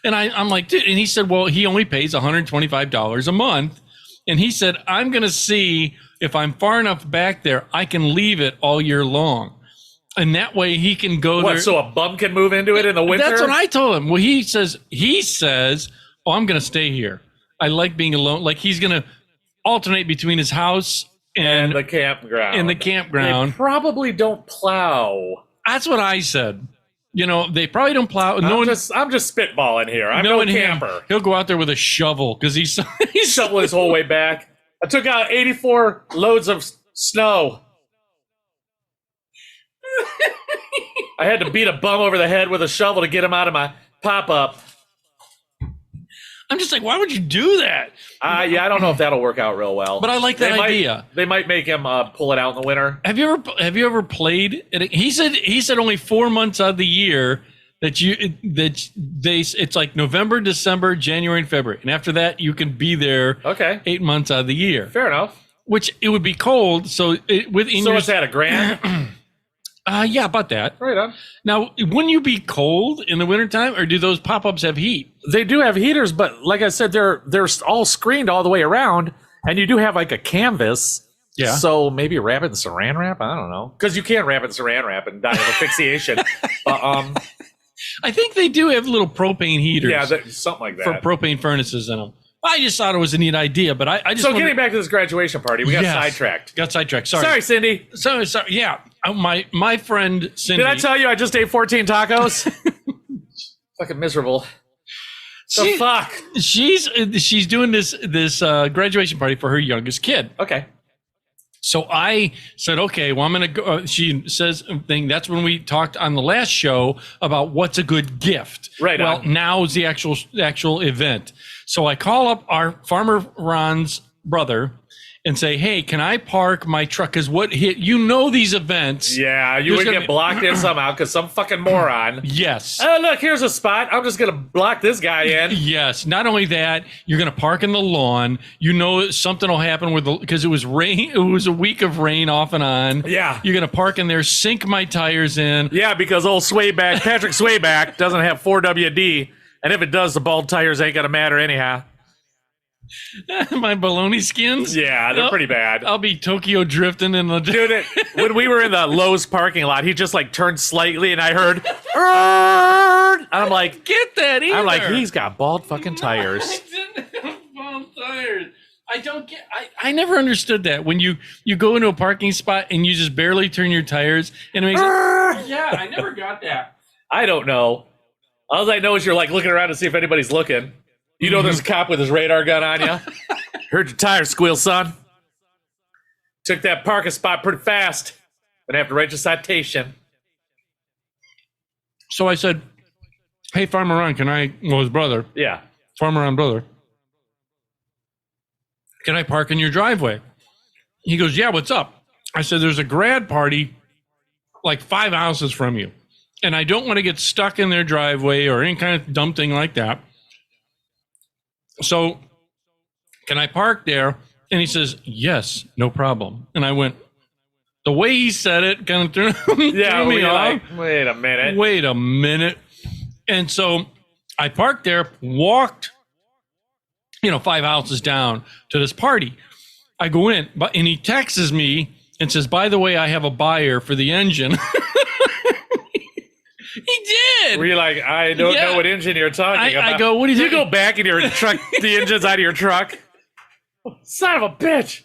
And I'm like, dude. And he said, well, he only pays $125 a month. And he said, I'm going to see if I'm far enough back there, I can leave it all year long. And that way he can go there. So a bum can move into it in the winter? That's what I told him. Well, he says, oh, I'm going to stay here. I like being alone. Like he's going to alternate between his house and the campground. They probably don't plow. That's what I said. They probably don't plow. I'm just spitballing here. I'm no camper. He'll go out there with a shovel because he's shoveling his whole way back. I took out 84 loads of snow. I had to beat a bum over the head with a shovel to get him out of my pop-up. I'm just like, why would you do that? Yeah, I don't know if that'll work out real well. But I like that idea. They might make him pull it out in the winter. Have you ever played it? He said only 4 months out of the year it's like November, December, January, and February, and after that you can be there. Okay. 8 months out of the year. Fair enough. Which it would be cold, so is that $1,000? Yeah, about that. Right on. Now, wouldn't you be cold in the wintertime, or do those pop-ups have heat? They do have heaters, but like I said, they're all screened all the way around, and you do have like a canvas. Yeah. So maybe wrap it in saran wrap? I don't know. Because you can't wrap it in saran wrap and die of asphyxiation. I think they do have little propane heaters. Yeah, something like that. For propane furnaces in them. I just thought it was a neat idea, but I just. So getting back to this graduation party, we got sidetracked. Sorry, Cindy. Sorry. Yeah, my friend Cindy. Did I tell you I just ate 14 tacos? Fucking miserable. The fuck. She's doing this graduation party for her youngest kid. Okay. So I said, okay, well, I'm going to go. She says, that's when we talked on the last show about what's a good gift. Right. Well, now is the actual event. So I call up our Farmer Ron's brother and say, hey, can I park my truck? Because these events. Yeah, you would get blocked in somehow because some fucking moron. Yes. Oh, look, here's a spot. I'm just going to block this guy in. Yes. Not only that, you're going to park in the lawn. Something will happen because it was rain. It was a week of rain off and on. Yeah. You're going to park in there, sink my tires in. Yeah, because old Patrick Swayback doesn't have 4WD. And if it does, the bald tires ain't going to matter anyhow. My baloney skins? Yeah, they're pretty bad. I'll be Tokyo drifting in the... Dude, when we were in the Lowe's parking lot, he just like turned slightly and I heard... and I'm like... Get that either. I'm like, he's got bald fucking tires. I didn't have bald tires. I don't get... I never understood that. When you go into a parking spot and you just barely turn your tires and it makes... Yeah, I never got that. I don't know. All I know is you're like looking around to see if anybody's looking. You know there's a cop with his radar gun on you. Heard your tires squeal, son. Took that parking spot pretty fast. Gonna have to write your citation. So I said, hey, Farmer Ron, his brother. Yeah. Farmer Ron brother. Can I park in your driveway? He goes, yeah, what's up? I said, there's a grad party like 5 houses from you. and I don't want to get stuck in their driveway or any kind of dumb thing like that. So can I park there? And he says, yes, no problem. And I went, the way he said it kind of threw me off. Like, wait a minute. And so I parked there, walked, 5 houses down to this party. I go in, and he texts me and says, by the way, I have a buyer for the engine. He did. Were you like, I don't know what engine you're talking about? I go, what do you go back in your truck, the engine's out of your truck? Son of a bitch.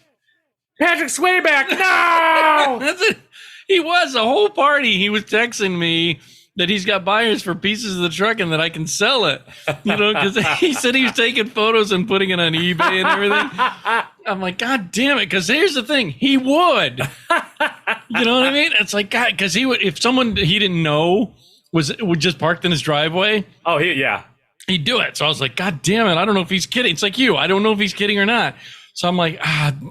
Patrick Swayback, no! That's it. He was the whole party. He was texting me that he's got buyers for pieces of the truck and that I can sell it. Because he said he was taking photos and putting it on eBay and everything. I'm like, God damn it. Because here's the thing. He would. You know what I mean? It's like, God, because he would, if someone he didn't know would just parked in his driveway. Oh, he'd do it. So I was like, God damn it. I don't know if he's kidding. It's like you. I don't know if he's kidding or not. So I'm like,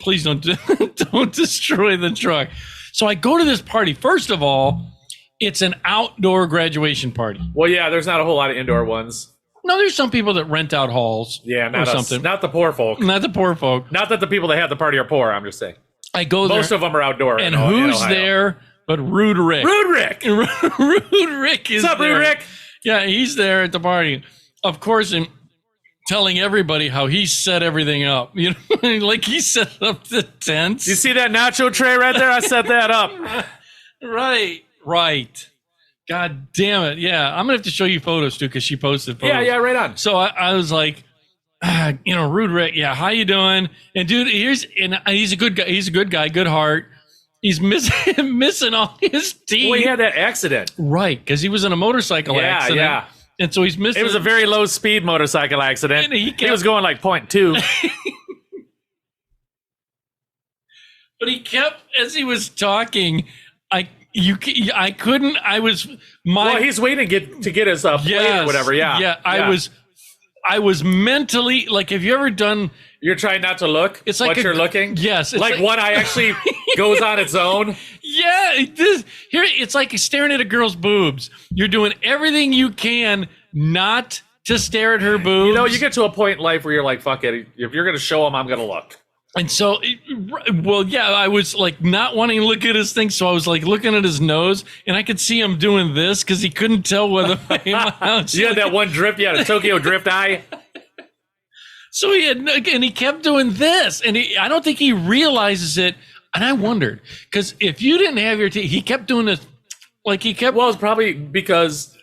please don't destroy the truck. So I go to this party. First of all, it's an outdoor graduation party. Well, yeah, there's not a whole lot of indoor ones. No, there's some people that rent out halls. Yeah, or something. Not the poor folk. Not the poor folk. Not that the people that have the party are poor, I'm just saying. I go there. Most of them are outdoor. And who's there but Rude Rick? Rude Rick! Rude Rick is What's up, there. Rude Rick? Yeah, he's there at the party. Of course, and telling everybody how he set everything up. Like he set up the tents. You see that nacho tray right there? I set that up. Right. God damn it. Yeah, I'm going to have to show you photos, too, because she posted photos. Yeah, right on. So I was like, Rude Rick, yeah, how you doing? And, dude, he's a good guy. He's a good guy, good heart. He's missing all his teeth. Well, he had that accident. Right, because he was in a motorcycle accident. Yeah. And so he's missing. It was a very low speed motorcycle accident. And he was going like 0.2. But he kept, as he was talking, I couldn't. Well, he's waiting to get his plate or whatever. Yeah. Yeah. I was mentally, like, have you ever done? You're trying not to look. It's like you're looking. Yes. It's like one eye actually goes on its own. Yeah. It's like staring at a girl's boobs. You're doing everything you can not to stare at her boobs. You get to a point in life where you're like, fuck it. If you're going to show them, I'm going to look. And so, I was like not wanting to look at his thing. So I was like looking at his nose and I could see him doing this because he couldn't tell whether my house. You had that one drift. You had a Tokyo drift eye. So he kept doing this, and I don't think he realizes it. And I wondered, because if you didn't have your teeth, he kept doing this, like he kept. Well, it's probably because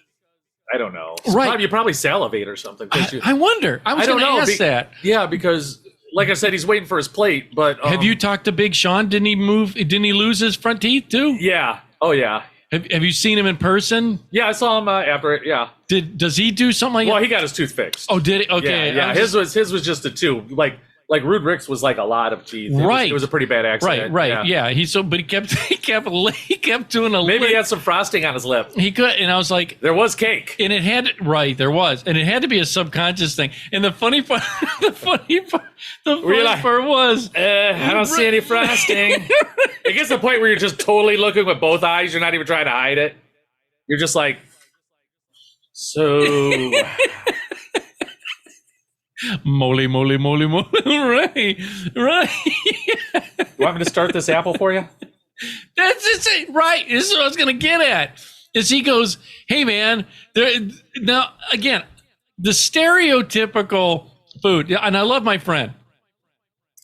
I don't know. Right, you probably salivate or something. I wonder. I was going to ask that. Yeah, because like I said, he's waiting for his plate. But have you talked to Big Sean? Didn't he move? Didn't he lose his front teeth too? Yeah. Oh yeah. Have you seen him in person? Yeah, I saw him after it. Yeah. Does he do something like that? Well, he got his tooth fixed. Oh, did he? Okay. Yeah. His was just a two. Like Rude Rick's was like a lot of teeth. It was a pretty bad accident. Right. Yeah. But he kept doing a. Maybe he had some frosting on his lip. He could, and I was like, there was cake, and there was, and it had to be a subconscious thing. And the funny part was, I don't see any frosting. It gets to the point where you're just totally looking with both eyes. You're not even trying to hide it. You're just like, so. Moly. Right. You want me to start this apple for you? That's it. Right. This is what I was going to get at. Is he goes, hey, man, now, again, the stereotypical food, and I love my friend,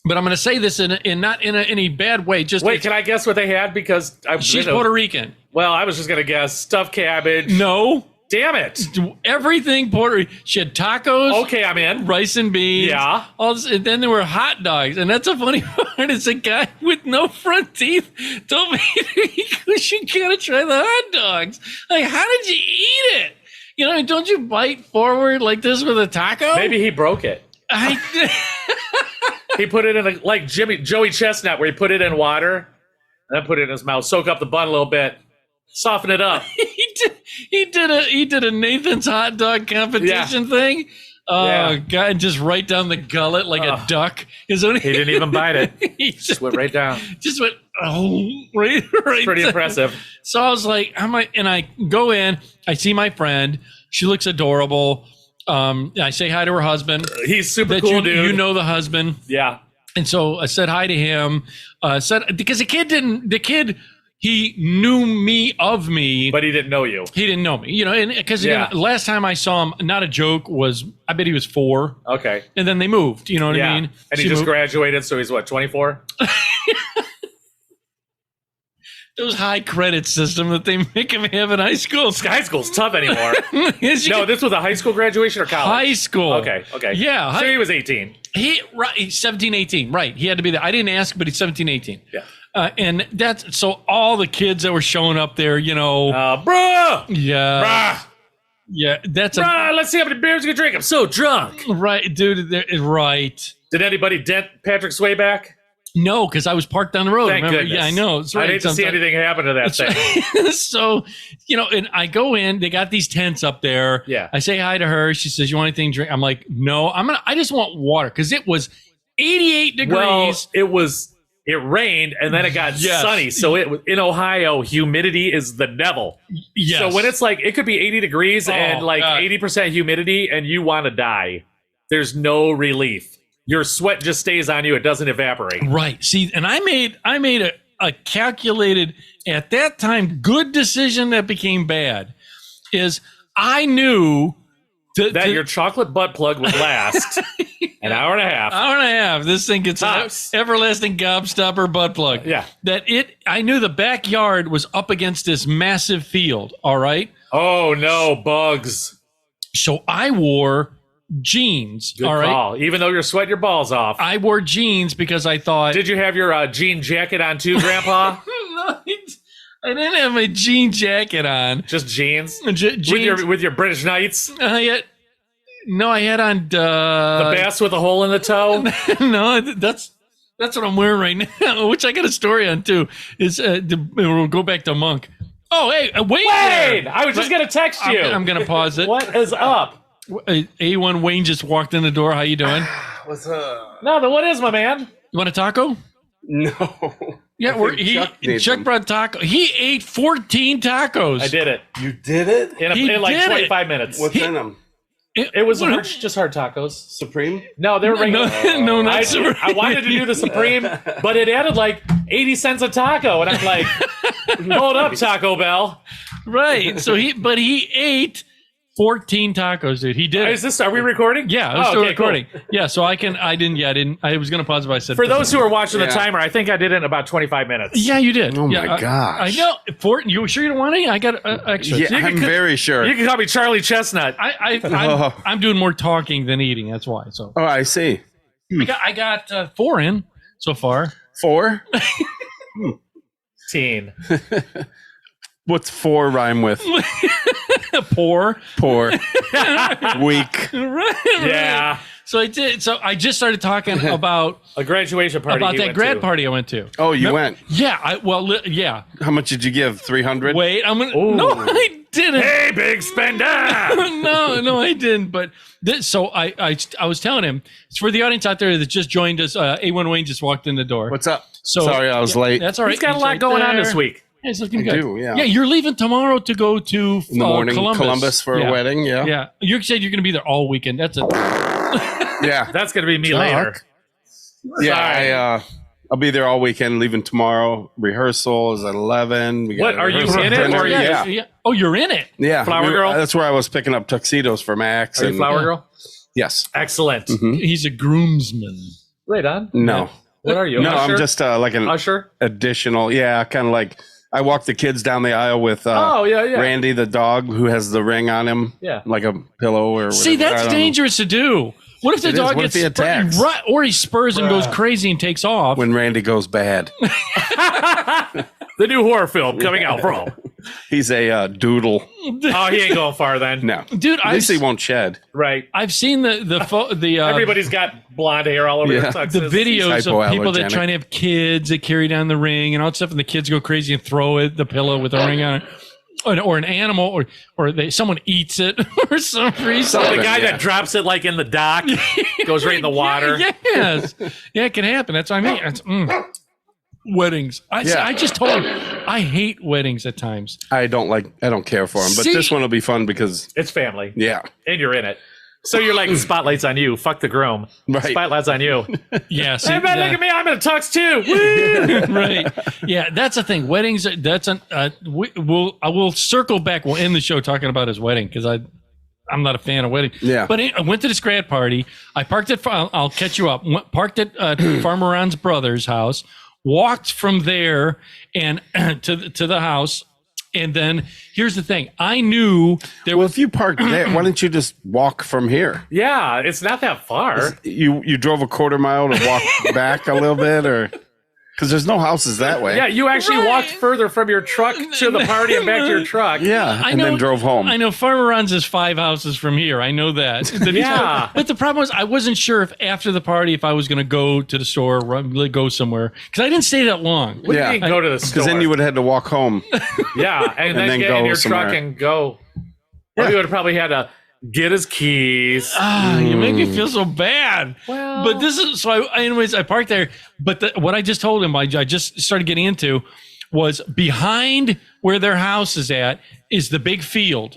but I'm going to say this in not in any bad way. Just wait, can I guess what they had? Because she's Puerto Rican. Well, I was just going to guess stuffed cabbage. No. Damn it. Everything Puerto Rican. She had tacos. Okay, I'm in. Rice and beans. Yeah. All this, and then there were hot dogs. And that's a funny part. It's a guy with no front teeth told me you gotta try the hot dogs. Like, how did you eat it? Don't you bite forward like this with a taco? Maybe he broke it. He put it in like Joey Chestnut, where he put it in water and then put it in his mouth, soak up the bun a little bit, soften it up. He did a Nathan's hot dog competition thing. Oh Yeah. God! Just right down the gullet like a duck. He didn't even bite it. He Just went right down. just went right. Pretty down. impressive. So I was like, and I go in. I see my friend. She looks adorable. I say hi to her husband. He's super That cool, you, dude. you know the husband. Yeah. And so I said hi to him. Because the kid, he knew me of me, But he didn't know you. he didn't know me, you know, and because Yeah. last time I saw him, not a joke, was I bet he was 4, Okay. and then they moved. You know what Yeah. I mean? And he She just moved. graduated, so he's what, 24? Those high credit system that they make him have in high school. High school's tough anymore. Yes, you No, get- this was a high school graduation or college? high school. Okay. Yeah, So he was 18. He's 17, 18. Right. He had to be there. I didn't ask, but he's 17, 18. Yeah. And that's so all the kids that were showing up there, you know, Bruh! yeah, Bruh! yeah, that's Bruh, let's see how many beers we can drink. I'm so drunk. right, dude. Right. Did anybody dent Patrick Swayback? No, because I was parked down the road. Thank remember? goodness. Yeah, I know. It's right. I'd hate to see Sometimes- anything happen to that thing. So, you know, and I go in, they got these tents up there. Yeah. I say hi to her. She says, "You want anything to drink?" I'm like, "No, I just want water." Cause it was 88 degrees. Well, it rained and then it got Yes. sunny. So in Ohio, humidity is the devil. Yes. So when it's like, it could be 80 degrees and like God. 80% humidity and you want to die, there's no relief. Your sweat just stays on you. It doesn't evaporate. Right. See, and I made a calculated, at that time, good decision that became bad. Is I knew That your chocolate butt plug would last an hour and a half. hour and a half. This thing gets an Tops. everlasting gobstopper butt plug. Yeah. I knew the backyard was up against this massive field. All right. Oh no, bugs. So I wore jeans. Good all right. call. Even though you're sweating your balls off. I wore jeans because I thought. Did you have your jean jacket on too, Grandpa? No, I didn't have my jean jacket on. Just jeans? Jeans. With your British Knights? No, I had on The bass with a hole in the toe? no, that's what I'm wearing right now, which I got a story on too. We'll go back to Monk. Oh, hey, wait! Wayne! I was just going to text you. I'm gonna pause it. What is up? A1 Wayne just walked in the door. How you doing? What's up? Nothing. What is, my man? You want a taco? No. Yeah, Chuck brought taco. He ate 14 tacos. I did it. You did it? In like did it. 25 minutes. What's in them? It was just hard tacos. Supreme? No, they were regular. No, not I Supreme. wanted to do the Supreme, but it added like 80 cents a taco. And I'm like, hold up, Taco Bell. Right. So he ate 14 tacos, dude. He did. Are we recording? Yeah, I was Oh, still okay, recording. cool. Yeah, so I was going to pause it, but I said. For those who are watching the Yeah. timer, I think I did it in about 25 minutes. Yeah, you did. Oh, yeah, my gosh. I know. You sure you don't want any? I got extra. Yeah, I'm very sure. You can call me Charlie Chestnut. I'm doing more talking than eating. That's why. So Oh, I see. I got 4 in so far. 4? Teen. What's 4 rhyme with? Poor. Poor. Weak. Right. Yeah. So I did. So I just started talking about A graduation party. he that went grad to. party I went to. Oh, you went. Yeah. Yeah. How much did you give? 300? Wait. I'm gonna. Ooh. No, I didn't. Hey, big spender. no, I didn't. But so I was telling him, it's for the audience out there that just joined us. A1 Wayne just walked in the door. What's up? So Sorry, I was late. That's all right. He's got a He's lot right going on there. this week. Yeah, he's looking I good. do, yeah. Yeah, you're leaving tomorrow to go to In the morning, Columbus for a wedding, yeah. Yeah, you said you're going to be there all weekend. That's it. Yeah. That's going to be me Chuck. later. Yeah, I'll be there all weekend, leaving tomorrow. Rehearsal is at 11. We got What, a are you rehearsal in it, dinner. or Yeah. Oh, you're in it. Yeah. Flower Girl? That's where I was picking up tuxedos for Max. Are you and- Flower Girl? Yes. Excellent. He's a groomsman. Right on. No. What are you? No, Usher? I'm just like an Usher? additional. Yeah, kind of like I walk the kids down the aisle with Oh, yeah. Randy, the dog, who has the ring on him. Yeah. Like a pillow or whatever. See, I that's don't know. dangerous to do. What if the It is. dog What if gets he attacks? right, or he spurs and goes crazy and takes off? When Randy goes bad. The new horror film coming out, bro. He's a doodle. Oh, he ain't going far then. No. Dude, At least he won't shed. Right. I've seen the Everybody's got blonde hair all over Yeah. their the tuxes. videos of people that hypoallergenic. trying to have kids that carry down the ring and all that stuff, and the kids go crazy and throw the pillow with the ring on it. or an animal, or someone eats it for some reason. The guy that drops it like in the dock goes right in the water. Yes, yeah, it can happen. That's what I mean. It's, weddings. I just told him I hate weddings at times. I don't care for them, but See? this one will be fun because It's family. yeah. And you're in it. So you're like, spotlight's on you. Fuck the groom. Right. Spotlight's on you. Yeah, see, Everybody look at me. I'm in a tux too. Woo! right. Yeah, that's the thing. Weddings. That's an. I will circle back. We'll end the show talking about his wedding because I'm not a fan of weddings. Yeah. But I went to this grad party. I parked at. I'll catch you up. Parked at Farmer Ron's brother's house. Walked from there and to the house. And then here's the thing. I knew there Well, was. if you parked there, why don't you just walk from here? Yeah, it's not that far. You drove a quarter mile to walk back a little bit, or because there's no houses that way. Yeah, you actually Right. walked further from your truck to the party and back to your truck. Yeah, I and know- then drove home. I know Farmer Ron's is 5 houses from here. I know that. Yeah. But the problem was I wasn't sure if after the party if I was going to go to the store or go somewhere because I didn't stay that long. What do you mean go to the store? Because then you would have had to walk home. Yeah, and then get go in your somewhere. truck and go. Or you would have probably had to get his keys. You make me feel so bad. Well- But this is so. I parked there. But what I just told him, I just started getting into, was behind where their house is at is the big field.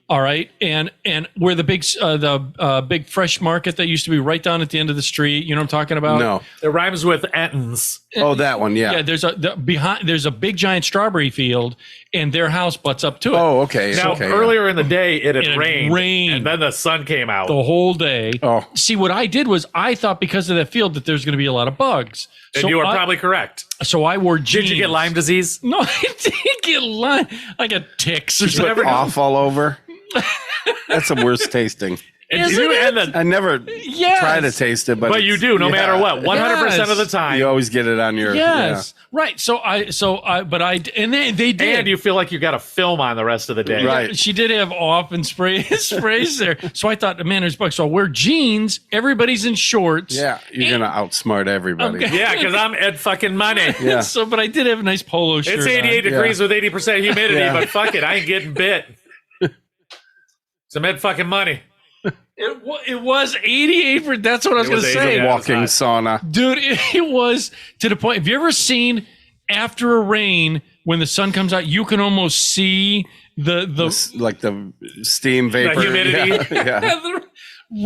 All right, and where the big fresh market that used to be right down at the end of the street. You know what I'm talking about? No. It rhymes with Entons. Oh, that one. Yeah. Yeah, there's a big giant strawberry field, and their house butts up to it. Oh, okay. Now, okay. earlier in the day, it had It had rained, rained. and then the sun came out. The whole day. Oh. See, what I did was I thought because of that field that there's going to be a lot of bugs. And you were probably correct. So I wore jeans. Did you get Lyme disease? No, I didn't get Lyme. I got ticks or Put something. off all over. That's the worst tasting. And Isn't you, it? and the, I never Yes. try to taste it, but you do, no matter what. 100% of the Yes. time. You always get it on your. Yes, right. And they did. And you feel like you got a film on the rest of the day. Right. She did have off and sprays there. So I thought, man, there's bugs. So I'll wear jeans. Everybody's in shorts. Yeah. You're going to outsmart everybody. Okay. Yeah, because I'm Ed fucking money. Yeah. So, but I did have a nice polo shirt. It's 88 on. degrees with 80% humidity, Yeah. but fuck it, I ain't getting bit. Some Ed fucking money. It was 88. That's what I was It going to was say. 88. Walking That's sauna. Dude, it was to the point. Have you ever seen after a rain when the sun comes out, you can almost see the Like the steam vapor. humidity. Yeah. yeah.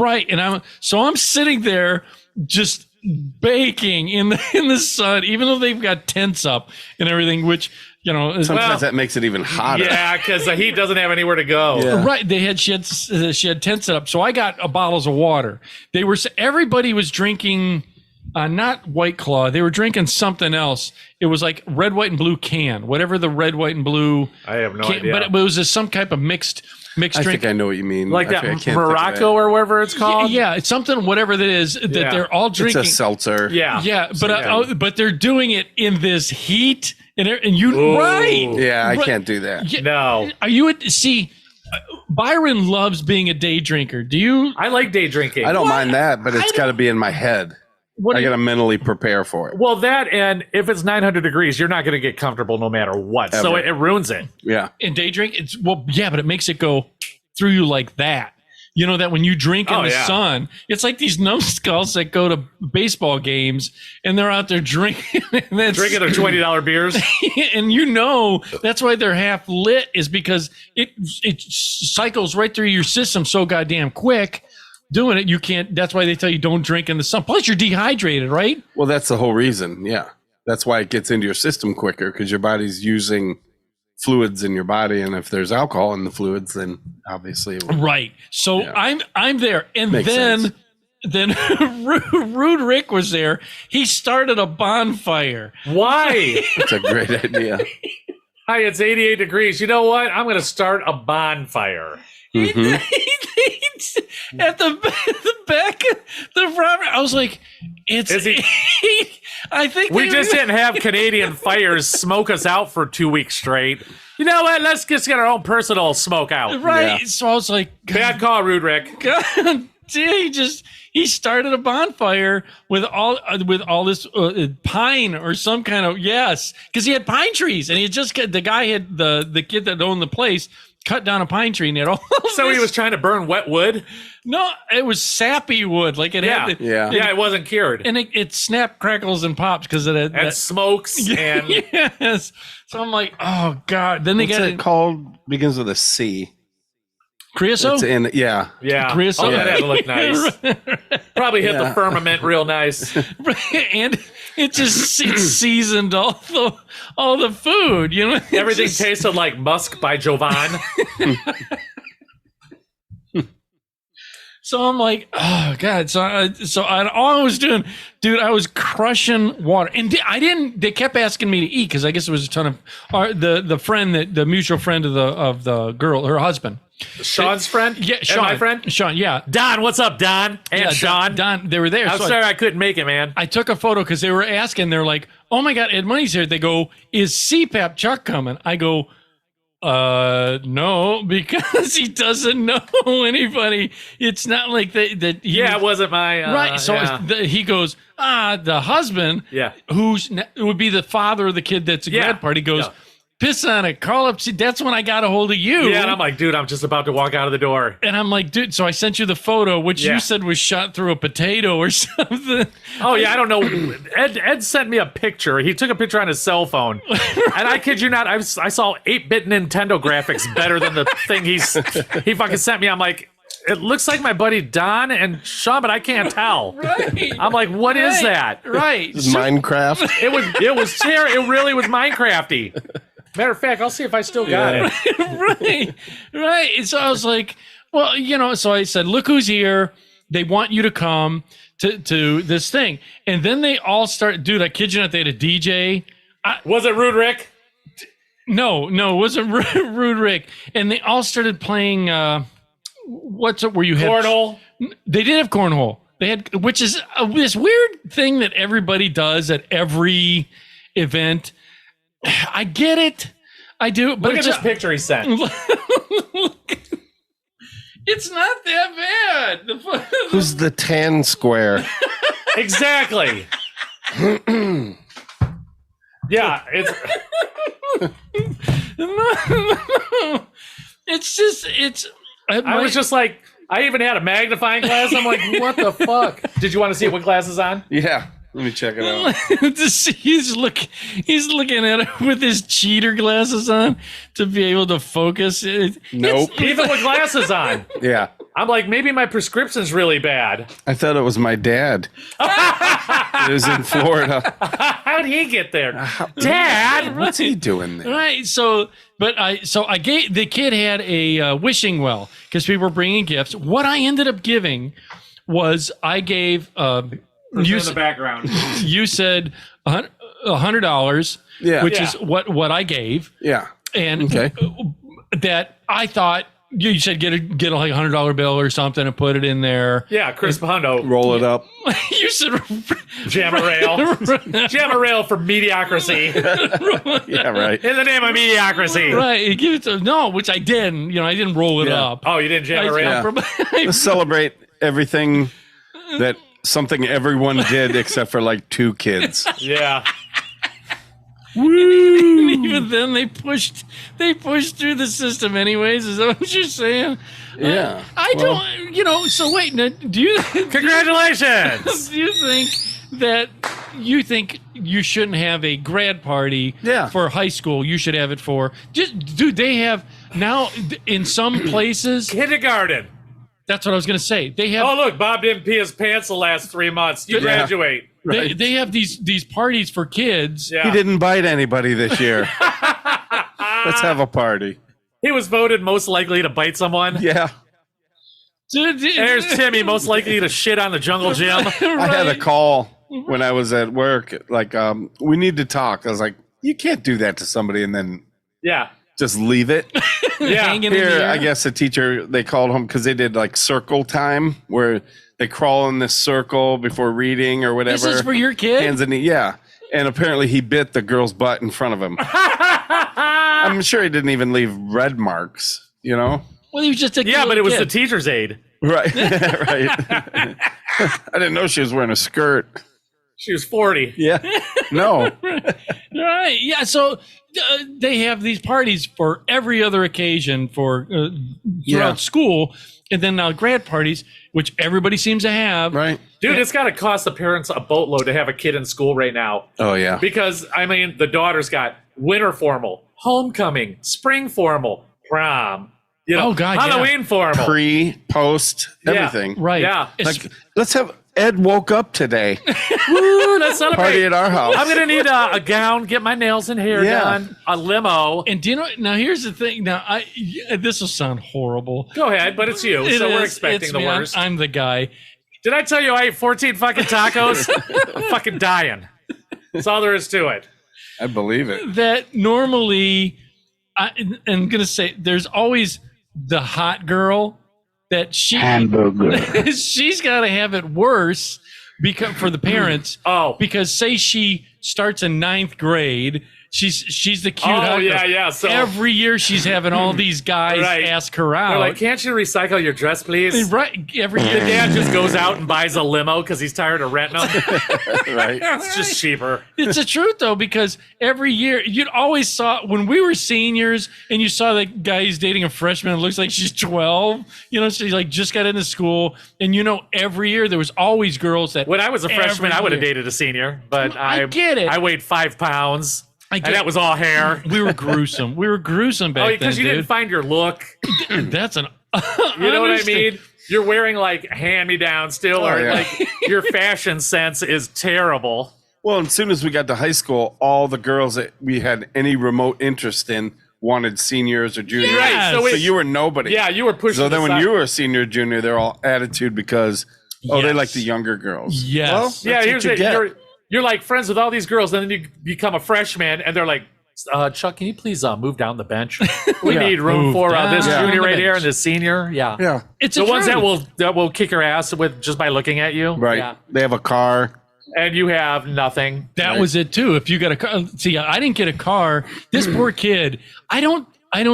right? And I'm sitting there just baking in the sun, even though they've got tents up and everything, which is Sometimes that makes it even hotter. Yeah, because the heat doesn't have anywhere to go. Yeah. right. She had tents set up, so I got bottles of water. Everybody was drinking. Not White Claw. They were drinking something else. It was like red, white, and blue can. Whatever the red, white, and blue. I have no can, idea. But it was some type of mixed I drink. think I know what you mean. Like that I can't think of Morocco it. or whatever it's called. Yeah, it's something, whatever that is, that Yeah. they're all It's drinking. a seltzer. Yeah. Yeah, but they're doing it in this heat, and you Ooh. right. Yeah, I Right. can't do that. Yeah. No. Are you Byron loves being a day drinker. Do you? I like day drinking. I don't mind that, but it's I got to be in my head. What I do got you, to mentally prepare for it. Well, that and if it's 900 degrees, you're not going to get comfortable no matter what. So Ever. it ruins it. Yeah. in day drink? But it makes it go through you like that. You know that when you drink in Oh, the yeah. sun, it's like these numbskulls that go to baseball games and they're out there drinking. And that's, Drinking their $20 beers. and that's why they're half lit is because it cycles right through your system so goddamn quick. Doing it, you can't. That's why they tell you don't drink in the sun. Plus, you're dehydrated, right? Well, that's the whole reason. Yeah. That's why it gets into your system quicker because your body's using fluids in your body. And if there's alcohol in the fluids, then obviously it will. Right. So Yeah. I'm there, and Makes sense. then Rude Rick was there. He started a bonfire. Why? It's a great idea. Hi, it's 88 degrees. You know what? I'm going to start a bonfire. Mhm. At the back of the property, I was like, "It's." Is he- I think We just didn't have Canadian fires smoke us out for 2 weeks straight. You know what? Let's just get our own personal smoke out. right. Yeah. So I was like, Bad call, Rude Rick. God, he started a bonfire with all this pine or some kind of because he had pine trees and he had just the guy had the kid that owned the place cut down a pine tree and he had all So he was trying to burn wet wood? No, it was sappy wood. Like it had it wasn't cured. and it snapped, crackles, and pops because of that. And smokes and Yes. So I'm like, oh God. Then they What's got it called? Begins with a C. creosote. It's in, yeah. Creosote. Oh, that had to look nice. Probably hit the firmament real nice. And it just seasoned all the food, you know. Everything tasted like musk by Jovan. So I'm like, oh God. So all I was doing, dude, I was crushing water, and I didn't. They kept asking me to eat because I guess it was a ton of the friend the mutual friend of the girl, her husband. Sean's friend? Yeah, And Sean. my friend? Sean, yeah. Don, what's up, Don? And Yeah, Sean. Don, they were there. I'm So sorry I couldn't make it, man. I took a photo because they were asking. They're like, "Oh my God, Ed Money's here." They go, "Is CPAP Chuck coming?" I go, no, because he doesn't know anybody. It's not like that. It wasn't my right. So he goes, the husband, it would be the father of the kid that's a grad party, goes, piss on it, call up. See, that's when I got a hold of you. Yeah, and I'm like, dude, I'm just about to walk out of the door. And I'm like, dude, so I sent you the photo, which you said was shot through a potato or something. Oh, yeah, I don't know. Ed sent me a picture. He took a picture on his cell phone. And I kid you not, I saw 8-bit Nintendo graphics better than the thing he fucking sent me. I'm like, it looks like my buddy Don and Sean, but I can't tell. Right. I'm like, what is that? Right. Minecraft. It really was Minecrafty. Matter of fact, I'll see if I still got it. Right. And so I was like, well, so I said, look who's here. They want you to come to this thing. And then they all start, dude, I kid you not, they had a DJ. Was it Rude Rick? No, it wasn't Rude Rick. And they all started playing, what's it where you had? Cornhole? They did have cornhole. They had, which is this weird thing that everybody does at every event. I get it. I do. But Look at this picture he sent. It's not that bad. Who's the tan square? Exactly. Yeah, it's I was just like, I even had a magnifying glass. I'm like, what the fuck? Did you want to see what glass is on? Yeah. Let me check it out. He's looking at it with his cheater glasses on to be able to focus. Nope. Even with glasses on. Yeah. I'm like, maybe my prescription's really bad. I thought it was my dad. It was in Florida. How'd he get there? Dad! What's he doing there? Right. So I gave the kid had a wishing well because people were bringing gifts. What I ended up giving was I gave You in the background. You said $100, which is what I gave. Yeah. And that I thought you said get a like $100 bill or something and put it in there. Yeah, Chris Pondo. Roll it up. You said jam a rail. Jam a rail for mediocrity. Yeah, right. In the name of mediocrity. Right. Give it to, no, which I didn't. I didn't roll it up. Oh, you didn't jam a rail? Let's celebrate everything that something everyone did except for like 2 kids. Yeah. Woo! Even then, they pushed through the system. Anyways, is that what you're saying? Yeah. I don't. So wait. Now, do you? Congratulations. Do you think you shouldn't have a grad party? Yeah. For high school, you should have it for dude. They have now in some places kindergarten. That's what I was going to say. They have. Oh, look, Bob didn't pee his pants the last 3 months. You graduate. Right. They have these parties for kids. Yeah. He didn't bite anybody this year. Let's have a party. He was voted most likely to bite someone. Yeah. There's Timmy, most likely to shit on the jungle gym. Right. I had a call when I was at work, like, we need to talk. I was like, you can't do that to somebody and then just leave it. Hanging in the Here, air. I guess the teacher, they called home because they did like circle time where they crawl in this circle before reading or whatever. This is for your kid? Hands and and apparently he bit the girl's butt in front of him. I'm sure he didn't even leave red marks, Well, he was just a but it was kid. the teacher's aide. Right. Right. I didn't know she was wearing a skirt. She was 40. Yeah. No. Right. Yeah. So they have these parties for every other occasion for throughout school, and then now grad parties, which everybody seems to have. Right. Dude, it's got to cost the parents a boatload to have a kid in school right now. Oh, yeah. Because, I mean, the daughter's got winter formal, homecoming, spring formal, prom, you know, Oh, God, yeah. Halloween formal. Pre, post, Yeah. everything. Right. Yeah. It's- Like, let's have Ed woke up today. Woo, let's celebrate. Party at our house. I'm going to need a gown, get my nails and hair Yeah. done, a limo. and do you know? Now here's the thing. Now this will sound horrible. Go ahead, but it's you, It so we're is- expecting it's the me. worst. I'm the guy. Did I tell you I ate 14 fucking tacos? I'm fucking dying. That's all there is to it. I believe it. That normally, I'm gonna say there's always the hot girl that she's got to have it worse because for the parents. Oh. Because say she starts in 9th grade, she's the cute. Oh, hot yeah, girl. yeah, so- every year she's having all these guys Right. ask her out. They're like, can't you recycle your dress, please? Right, every The year. dad just goes out and buys a limo because he's tired of renting them. Right. It's just cheaper. It's the truth though, because every year you'd always saw when we were seniors and you saw that guy who's dating a freshman. It looks like she's 12. You know, she's like just got into school, and you know, every year there was always girls that. When I was a freshman, every I would have year- dated a senior, but I get it. I weighed 5 pounds, I get and that it. was all hair. We were gruesome. We were gruesome back Oh, then, because you dude. didn't find your look. That's an. You know what I mean? You're wearing like hand-me-down still, or yeah. like your fashion sense is terrible. Well, as soon as we got to high school, all the girls that we had any remote interest in wanted seniors or juniors. Yes. Right, So you were nobody. Yeah, you were pushing. So then when aside. you were a senior, junior, they're all attitude because, they Yes. like the younger girls. Yes. Well, Yeah, that's here's what you it. get. You're like friends with all these girls, and then you become a freshman, and they're like, Chuck, can you please move down the bench? We Yeah. need room Move for this down junior the right here bench. and this senior. Yeah, Yeah. It's the the ones truth. that will kick your ass with just by looking at you. Right. Yeah. They have a car. And you have nothing. That Right. was it too. If you got a car, see, I didn't get a car. This poor kid, I don't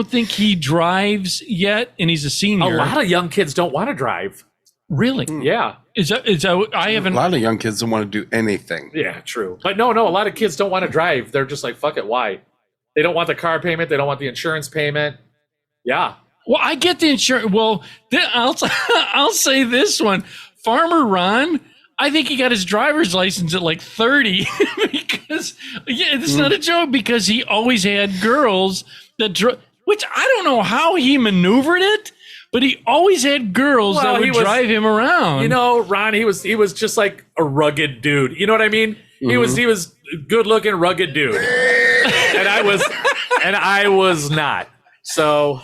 think he drives yet, and he's a A senior. lot of young kids don't want to drive. Really? Yeah. Is that I A haven't. lot of young kids don't want to do anything. Yeah, true. But no, a lot of kids don't want to drive. They're just like, fuck it, why? They don't want the car payment. They don't want the insurance payment. Yeah. Well, I get the insurance. Well, I'll say this one, Farmer Ron. I think he got his driver's license at like 30 because it's not a joke because he always had girls that which I don't know how he maneuvered it, but he always had girls Well, that he would was- drive him around. You know, Ron, he was just like a rugged dude. You know what I mean? He was a good looking, rugged dude. and I was not. So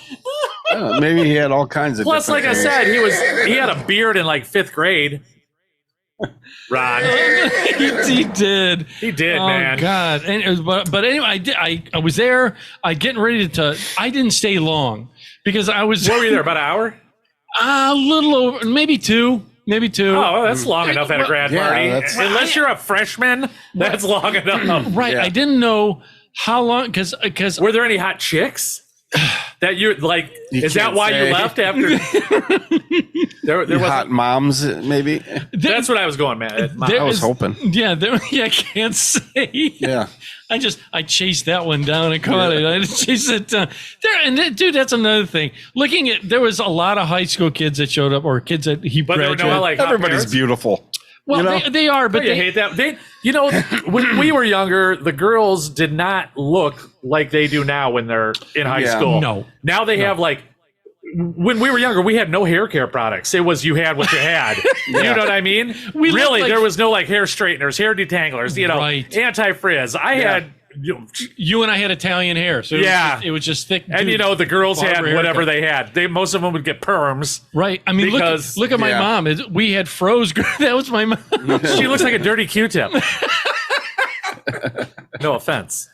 Maybe he had all kinds of. plus, like different I things. said, he had a beard in like 5th grade. Ron. he did. He did, Oh man. God! And it was, but anyway, I did. I was there. I getting ready to. I didn't stay long because I was. What were you there, about an hour? A little over, maybe 2. Maybe 2. Oh, well, that's long enough at a grad Yeah, party. that's- Unless you're a freshman, that's long enough. Right. Yeah. I didn't know how long because Were there any hot chicks that you like? Is that can't why say. you left after? there was. hot moms, maybe. That's what I was going, man. there I was is- hoping. Yeah, I can't say. Yeah. I chased that one down and caught it. I chased it down. Dude, that's another thing. There was a lot of high school kids that showed up, or kids that he But there were graduated. no like hot Everybody's parents? beautiful. well, you know? they are, but But you hate that. When we were younger, the girls did not look like they do now when they're in high Yeah. school. No. Now they have like. When we were younger, we had no hair care products. It was you had what you had. You know what I mean? We looked really, like- there was no like hair straighteners, hair detanglers, Right. anti-frizz. I had, you and I had Italian hair, so Yeah. it was just thick. and dude, the girls had barber whatever haircut. they had. Most of them would get perms. Right. I mean, Because- look at my Yeah. mom. We had froze. That was my mom. She looks like a dirty Q-tip. No offense.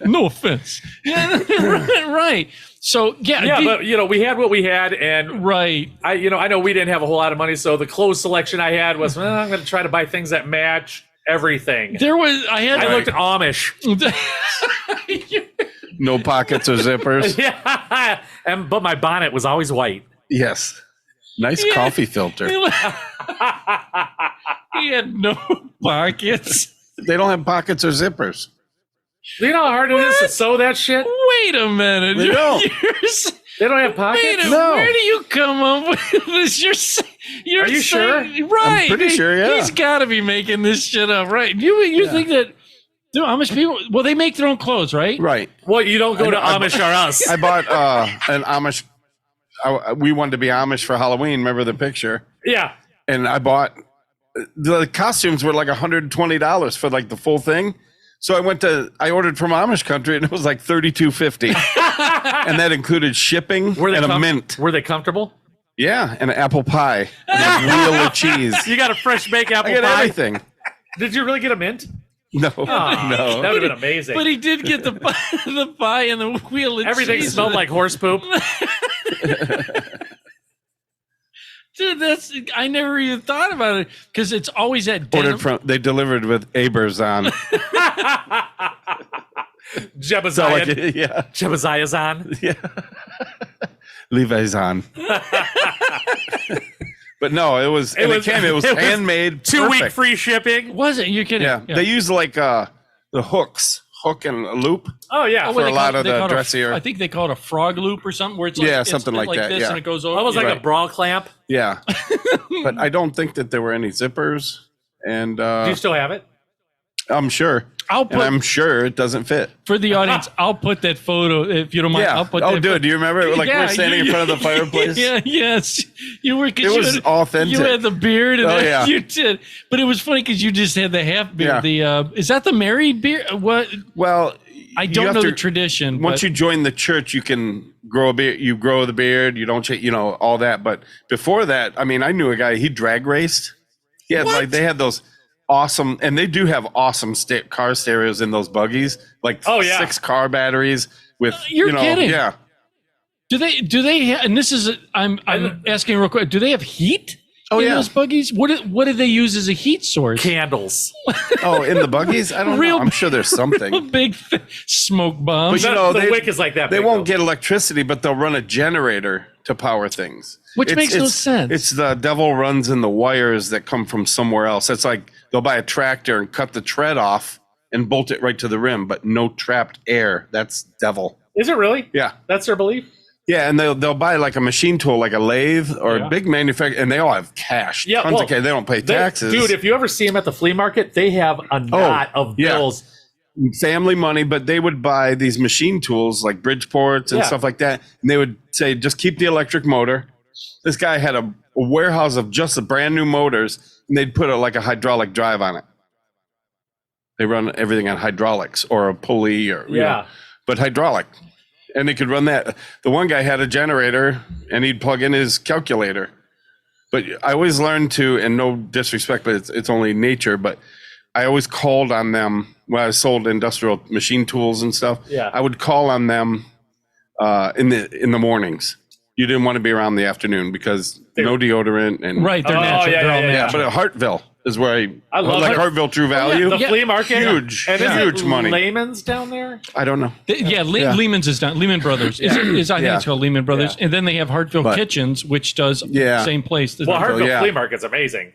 No offense. Yeah, right. So Yeah, but we had what we had, and right. I know we didn't have a whole lot of money, so the clothes selection I had was, well, I'm going to try to buy things that match everything. There was I had I looked Amish. No pockets or zippers. Yeah, but my bonnet was always white. Yes. Nice coffee filter. He had no pockets. They don't have pockets or zippers. Do you know how hard it is to sew that shit? Wait a minute. They don't. They don't have Wait a pockets? minute. No. Where do you come up with this? You're Are you sure? Right. I'm pretty sure, yeah. He's got to be making this shit up, right? You think that the Amish people? Well, they make their own clothes, right? Right. Well, you don't go to I- Amish or us. I bought an Amish. We wanted to be Amish for Halloween. Remember the picture? Yeah. And I bought the costumes were like $120 for like the full thing. So I ordered from Amish country and it was like $32.50. And that included shipping and a mint. Were they comfortable? Yeah, and an apple pie and a wheel of cheese. You got a fresh baked apple I got pie? everything. Did you really get a mint? No, Aw, no. That would have been amazing. But he did get the pie and the wheel of Everything cheese. smelled like horse poop. Dude, I never even thought about it because it's always at denim. They delivered with Abers on. Jebaziah. Yeah. Jebaziah's on. Yeah. Levi's on. But no, it was handmade. 2 week perfect. free shipping. Was it? You're kidding? Yeah. They use like the hook and a loop. Oh, yeah. For a lot of they the call it dressier. I think they call it a frog loop or something where it's like, Yeah, it's something like that, this yeah. and it goes over. Almost like Right. a bra clamp. Yeah. But I don't think that there were any zippers. And Do you still have it? I'm sure. I'll And I'm sure it doesn't fit. for the audience, I'll put that photo if you don't mind. Yeah. I'll put Oh, that dude, do you remember? Like Yeah, we're standing in front of the fireplace. Yeah, yes. You were. 'cause It you was had, authentic. You had the beard, and Oh, then yeah. you did. But it was funny because you just had the half beard. Yeah. The is that the married beard? What? Well, I you don't have know to- the tradition. Once but you join the church, you can grow a beard. You grow the beard. You don't, all that. But before that, I mean, I knew a guy. He drag raced. He had they had those awesome, and they do have awesome car stereos in those buggies, like 6 car batteries with. You're kidding. Yeah. do they? And this is I'm asking real quick. Do they have heat? Oh, in yeah. those buggies. What do they use as a heat source? Candles. Oh, in the buggies, I don't Real- know. I'm sure there's A something. big smoke bomb. But you know, the they- wick is like that. They big, won't though. get electricity, but they'll run a generator to power things. Which makes no sense. It's the devil runs in the wires that come from somewhere else. It's like they'll buy a tractor and cut the tread off and bolt it right to the rim, but no trapped air. That's devil. Is it really? Yeah. That's their belief? Yeah, and they'll buy like a machine tool, like a lathe or Yeah. a big manufacturer, and they all have cash. Yeah, Tons well, of cash. They don't pay taxes. Dude, if you ever see them at the flea market, they have a knot of yeah. bills. Family money, but they would buy these machine tools like Bridgeports and Yeah. stuff like that. And they would say, just keep the electric motor. This guy had a warehouse of just the brand new motors, and they'd put like a hydraulic drive on it. They run everything on hydraulics or a pulley or, but hydraulic. And they could run that. The one guy had a generator and he'd plug in his calculator. But I always learned to, and no disrespect, but it's only nature, but I always called on them when I sold industrial machine tools and stuff. Yeah. I would call on them in the mornings. You didn't want to be around in the afternoon because no deodorant and right, they're Oh, natural. yeah, They're all yeah, yeah. yeah. natural. But at Hartville is where I love like Hart- Hartville True Value. The flea market? Huge, And is huge it money. Lehman's down there? I don't know. Lehman's is done. Lehman Brothers. I think Yeah. it's called Lehman Brothers. Yeah. And then they have Hartville But- Kitchens, which does Yeah. the same place. Well, Hartville yeah. Flea Market's amazing.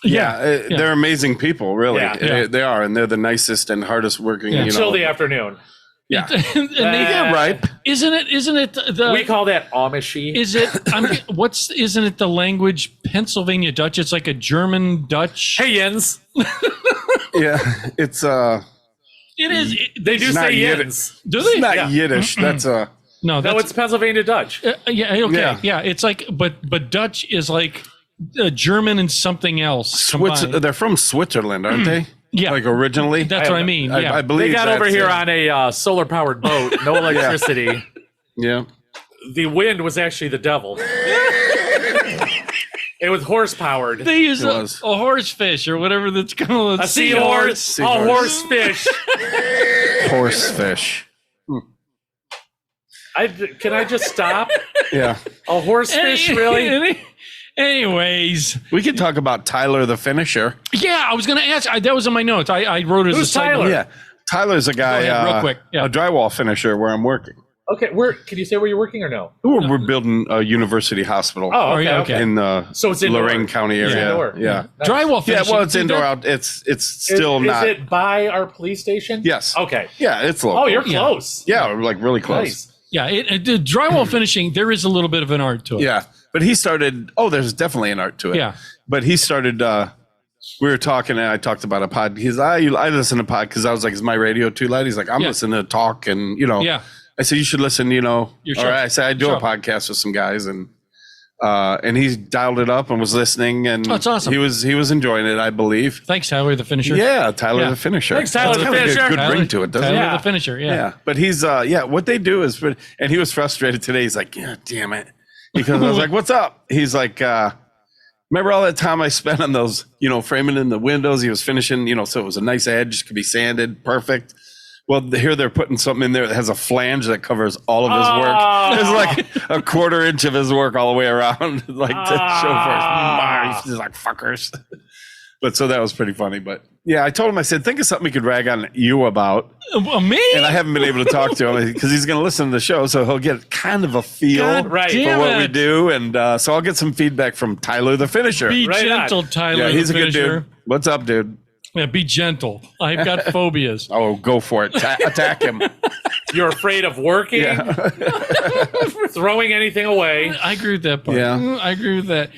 They're amazing people, really. Yeah. They are, and they're the nicest and hardest working. Yeah. Until the afternoon. Yeah. and they Ripe. Isn't it the We call that Amishy. is it isn't it the language Pennsylvania Dutch? It's like a German Dutch. Hey, Jens. Yeah, it's It is. They do not say Yiddish. Jens. Do it's they? not Yeah. Yiddish. That's No, No, that's it's Pennsylvania Dutch. yeah. Okay, Yeah. yeah. It's like, but Dutch is like German and something else. combined. They're from Switzerland, aren't they? Yeah. like originally. That's what I mean. Yeah. I believe They got over that's here it. on a solar powered boat, no electricity. Yeah, The wind was actually the devil. It was horse powered. They use It a was. horse fish or whatever that's called. A seahorse, a Seahorse. horse fish. horsefish. Can I just stop? Yeah, A horse fish, really? Anyways, we could talk about Tyler the Finisher. yeah, I was going to ask. That was in my notes. I wrote it as Who's a side note. Tyler? Yeah, Tyler's a guy, ahead, real quick. Yeah. a drywall finisher where I'm working. Okay, can you say where you're working or no? We're building a university hospital Oh, okay. yeah, okay. in the So it's indoor. Lorraine County It's area. indoor. Yeah. Nice. Drywall Yeah, finishing. well, it's Dude, indoor that- out. It's still is not. it by our police station? Yes. Okay. Yeah, it's local. Oh, you're Yeah. close. Yeah, we're like really close. Nice. Yeah, the drywall finishing, there is a little bit of an art to it. Yeah, but he started. Oh, there's definitely an art to it. Yeah. But he started. We were talking, and I talked about a pod. I listen to pod because I was like, "Is my radio too loud?" He's like, "I'm Yeah. listening to talk," and Yeah. I said, "You should listen." Your All show. right. I said, "I do Show. a podcast with some guys," and he dialed it up and was listening, and Oh, that's awesome. He was enjoying it, I believe. Thanks, Tyler, the finisher. Yeah, Tyler Yeah. the Finisher. Thanks, Tyler That's the kinda got Finisher. a good ring to it, doesn't Tyler it? the finisher. Yeah. Yeah, but he's what they do is, and he was frustrated today. He's like, "Yeah, damn it," because I was like, "What's up?" He's like, "Remember all that time I spent on those, framing in the windows? He was finishing, so it was a nice edge, could be sanded, perfect." Well, here they're putting something in there that has a flange that covers all of his work. There's like a quarter inch of his work all the way around, like to show for. He's like, "Fuckers." But so that was pretty funny. But yeah, I told him, I said, think of something we could rag on you about. Me? And I haven't been able to talk to him because he's going to listen to the show. So he'll get kind of a feel God Right. for damn what we it. do. And so I'll get some feedback from Tyler the Finisher. Be Right on. gentle, Tyler. Yeah, he's the a good finisher. dude. What's up, dude? Yeah, be gentle. I've got phobias. Oh, go for it. Attack him. You're afraid of working, throwing anything away. I agree with that part. Yeah. I agree with that.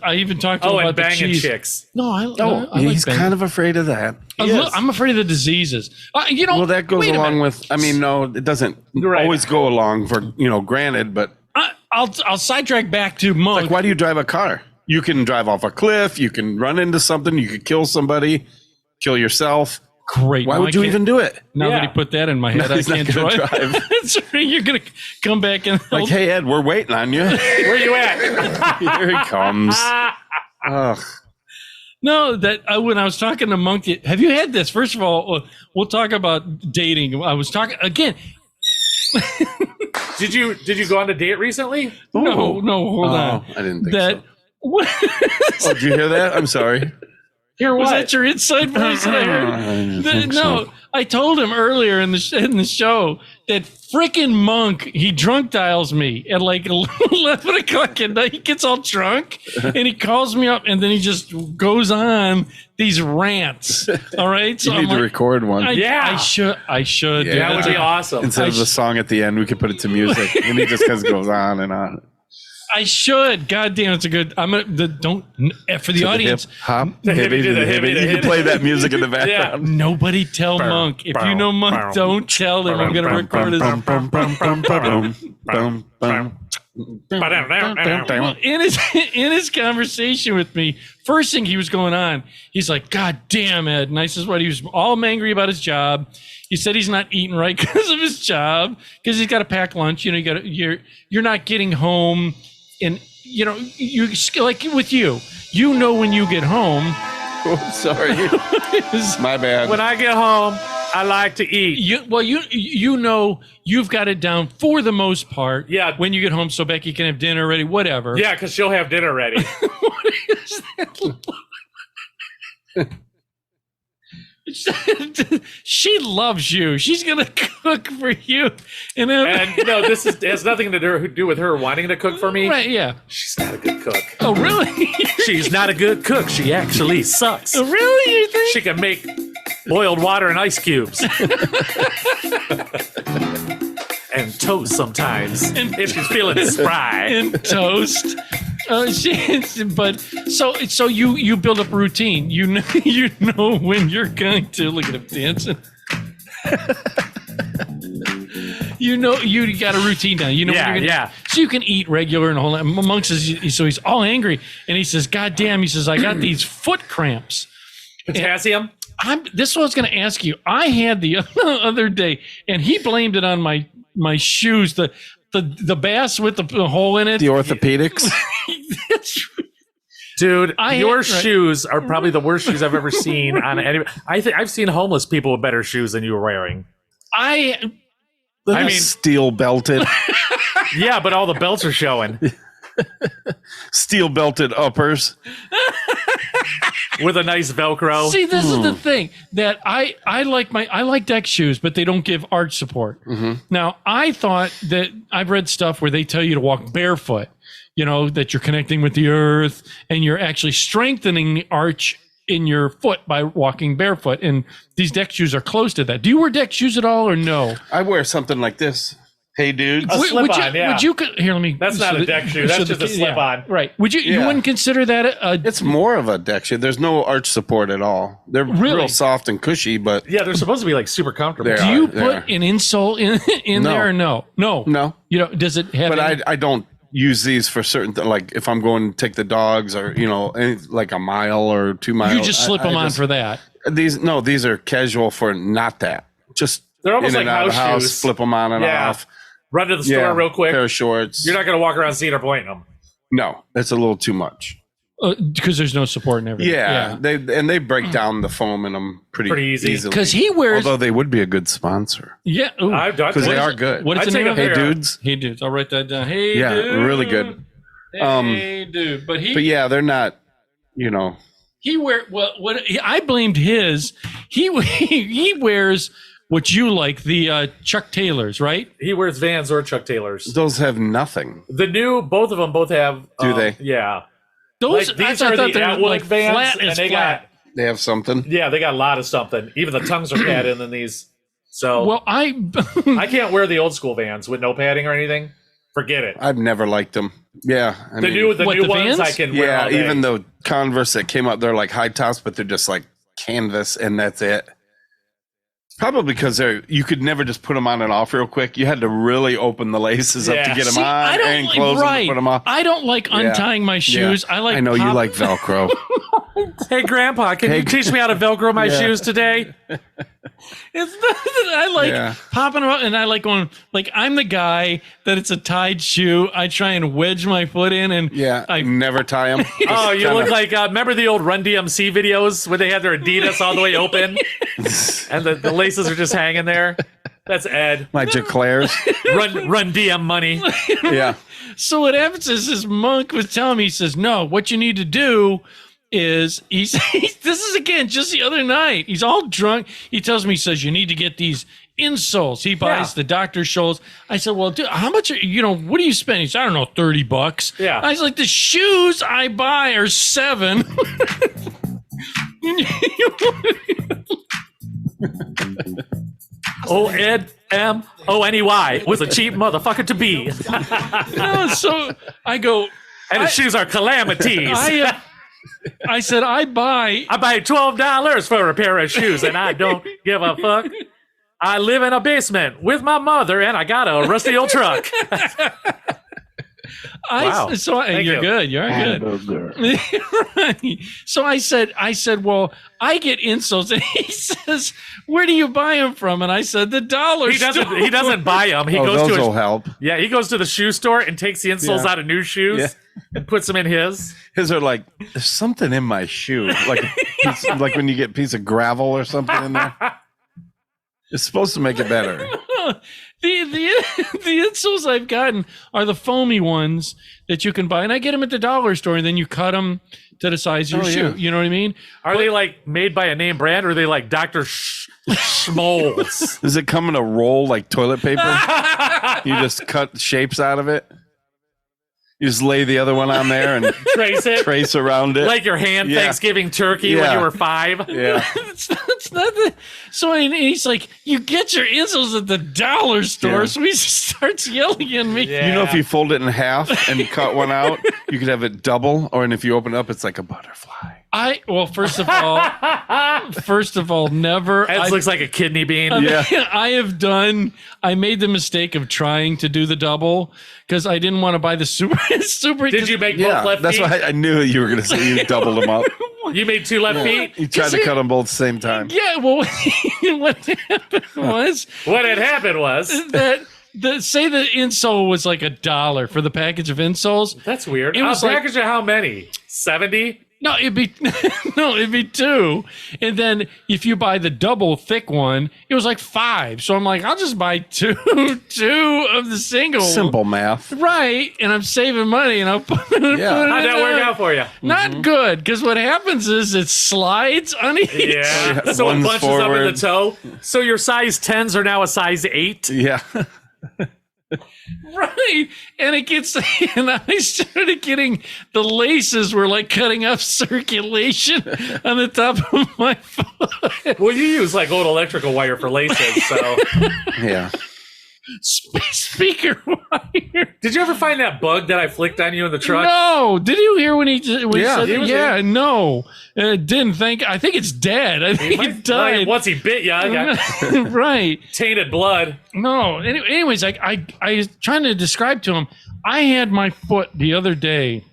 I even talked to him Oh, about and the banging cheese. chicks. No, I He's like kind of afraid of that. I'm afraid of the diseases. Well, that goes wait a along minute. with, no, it doesn't Right. always go along for, granted, but I'll sidetrack back to Monk. like, why do you drive a car? You can drive off a cliff. You can run into something. You could kill somebody, kill yourself. Great. Why No, would you I can't- even do it? Now that Yeah. he put that in my head, No, I he's not can't gonna drive. drive. That's right. You're gonna come back and Like, hey, Ed, we're waiting on you. Where you at? Here he comes. Ugh. No, that when I was talking to Monk, have you had this? First of all, we'll talk about dating. I was talking again. Did you go on a date recently? No, hold on. I didn't think That so. Oh, did you hear that? I'm sorry. Hear was what? that your inside voice that I I heard? didn't think No, so. I told him earlier in the show that frickin' Monk, he drunk dials me at like 11 o'clock at night. He gets all drunk and he calls me up and then he just goes on these rants. All right, so You need to record one. Yeah. I should. Yeah. do That would be awesome. Instead of the song at the end, we could put it to music, and it just goes on and on. I should. God damn, it's a good. I'm gonna don't for the audience. Hip hop, The hippie to the hippie to You can hippie. play that music in the background. Nobody tell Monk. If you know Monk, don't tell him. I'm gonna record his. In his conversation with me, first thing he was going on, he's like, "God damn, Ed." And I says, "What?" He was all angry about his job. He said he's not eating right because of his job, because he's got to pack lunch. You're not getting home, and you like with you. When you get home, Oh, sorry, my bad. When I get home, I like to eat. you've got it down for the most part. Yeah. When you get home, so Becky can have dinner ready, whatever. Yeah, because she'll have dinner ready. What is that? She loves you. She's gonna cook for you, and This has nothing to do with her wanting to cook for me. right, yeah. She's not a good cook. Oh, really? She's not a good cook. She actually sucks. Oh, really? You think? She can make boiled water and ice cubes. And toast sometimes. If she's feeling spry. And toast. So you build up a routine. You know when you're going to look at him dancing. You got a routine down. When you're gonna, so you can eat regular and whole. Monk says, so he's all angry and he says, "God damn!" He says, "I got these foot cramps." Potassium? This is what I was going to ask you. I had the other day, and he blamed it on my shoes. The bass with the hole in it. The orthopedics. Dude, your right. shoes are probably the worst shoes I've ever seen on any. I've seen homeless people with better shoes than you were wearing. I mean- steel belted, Yeah, but all the belts are showing. steel belted uppers. with a nice Velcro. See, this is the thing that I like deck shoes, but they don't give arch support. Now, I thought that I've read stuff where they tell you to walk barefoot, you know, that you're connecting with the earth and you're actually strengthening the arch in your foot by walking barefoot. And these deck shoes are close to that. Do you wear deck shoes at all or no? I wear something like this. Hey, dudes. A slip-on, yeah. Would you here? Let me. That's not a deck shoe. That's just a slip-on. Right? Would you? You Yeah. wouldn't consider that a It's more of a deck shoe. There's no arch support at all. They're Really? real soft and cushy, but Yeah, they're supposed to be like super comfortable. They're- Do you They put are. an insole in No. there or no? No. no. You know, does it have? But any- I don't use these for certain like if I'm going to take the dogs or like a mile or 2 miles. you just slip them on for that. these. No, these are casual for not that. Just They're almost in and like out of the house house, shoes. flip them on and Yeah. off. Run to the store real quick. Pair of shorts. You're not going to walk around Cedar Point in them. No, that's a little too much. Because there's no support and everything. Yeah, they break down the foam in them pretty easy. easily. Because he wears. Although they would be a good sponsor Yeah. ooh. because they are good. What is I'd the take name a of Hey it? pair. dudes. Hey dudes, I'll write that down. Hey Yeah, dude. really good. Hey dude, but But yeah, they're not. he wear what I blamed his. He wears what you like, the Chuck Taylors, right? He wears Vans or Chuck Taylors. Those have nothing. The new, both of them both have. Do they? Yeah. Those Like, these I are thought the they were Atwood like Vans, flat and as they flat. They have something. Yeah, they got a lot of something. Even the tongues are padded in these. So Well, I I can't wear the old school Vans with no padding or anything. Forget it. I've never liked them. Yeah, I The mean, new What, ones the Vans? I can wear. yeah. all day. Even the Converse that came out, they're like high tops, but they're just like canvas, and that's it. Probably because you could never just put them on and off real quick. You had to really open the laces up Yeah. to get them See, on I don't and like, close them right. to put them off. I don't like untying my shoes. Yeah. I like. I know you pop- like Velcro. Hey, Grandpa, can you teach me how to Velcro my shoes today? It's not that I like Yeah. popping them up, and I like going like I'm the guy that it's a tied shoe. I try and wedge my foot in, and Yeah, I never tie them. Oh, you look like remember the old Run DMC videos where they had their Adidas all the way open and the laces are just hanging there? That's Ed. my Jaclairs. Run DM money. Yeah. So what happens is this monk was telling me, he says, no, what you need to do is this is again just the other night. He's all drunk. He tells me, he says, you need to get these insoles. He buys Yeah. the Dr. Scholl's. I said, well, dude, how much what do you spend? He said, I don't know, $30. Yeah. I was like, the shoes I buy are $7. OEDMONEY was a cheap motherfucker to be. No, so I go, And his shoes are calamities. I said, I buy I buy $12 for a pair of shoes and I don't give a fuck. I live in a basement with my mother and I got a rusty old truck. Wow. Thank you're you. good. You're good. Right. So I said, well, I get insoles, and he says, where do you buy them from? And I said, the dollar He store. doesn't buy them. He Oh, goes those to will his, help. yeah, he goes to the shoe store and takes the insoles Yeah. out of new shoes Yeah. and puts them in his. His are like, there's something in my shoe. Like, like when you get a piece of gravel or something in there. It's supposed to make it better. The insoles I've gotten are the foamy ones that you can buy, and I get them at the dollar store, and then you cut them to the size of your shoe. yeah. You know what I mean? Are they like made by a name brand or are they like Dr. Schmoles? Does it come in a roll like toilet paper? You just cut shapes out of it. You just lay the other one on there and Trace it. trace around it. Like your hand Yeah. Thanksgiving turkey when Yeah. you were 5. yeah. It's not the, so and he's like, you get your insoles at the dollar store. Yeah. So he starts yelling at me. Yeah. You know, if you fold it in half and cut one out, you could have it double. Or and if you open it up, it's like a butterfly. First of all, never. Ed looks like a kidney bean. Yeah. I made the mistake of trying to do the double because I didn't want to buy the super. Did you make both Yeah, left that's feet? why I knew you were going to say you doubled them up. You made 2 left feet? You tried to cut them both at the same time. Yeah, well, what happened was What had happened was that say the insole was like $1 for the package of insoles. that's weird. It was a like- package of how many? 70? No, it'd be no, it'd be 2. And then if you buy the double thick one, it was like 5. So I'm like, I'll just buy 2 of the single. Simple math. Right. And I'm saving money and I'll put it How'd that work out for you? Not good, because what happens is it slides on each. Yeah. So it One's bunches up in forward. the toe. So your size 10s are now a size 8. Yeah. Right. And it gets, and I started getting, the laces were like cutting off circulation on the top of my foot. Well, you use like old electrical wire for laces. So Yeah. Speaker wire. did you ever find that bug that I flicked on you in the truck? No. Did you hear when he Yeah, said he that? was Yeah, there. no. Didn't think, I think it's dead. I think it died. Once he bit you, I got Right. tainted blood. No. Anyways, I was trying to describe to him, I had my foot the other day,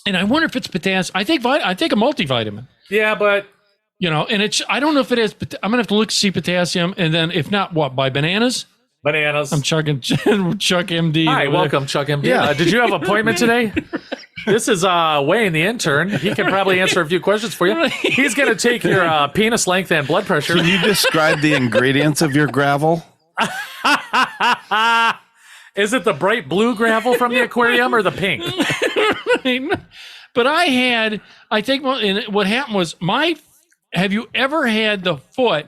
and I wonder if it's potassium. I take a multivitamin, Yeah, but and it's, I don't know if it is, but I'm going to have to look to see potassium. And then if not, what, buy bananas? bananas. I'm chucking Chuck MD. Hi, over there. welcome, Chuck MD. Yeah. Did you have an appointment today? This is Wayne, the intern. He can probably answer a few questions for you. He's going to take your penis length and blood pressure. Can you describe the ingredients of your gravel? Is it the bright blue gravel from the aquarium or the pink? But I think what happened was have you ever had the foot?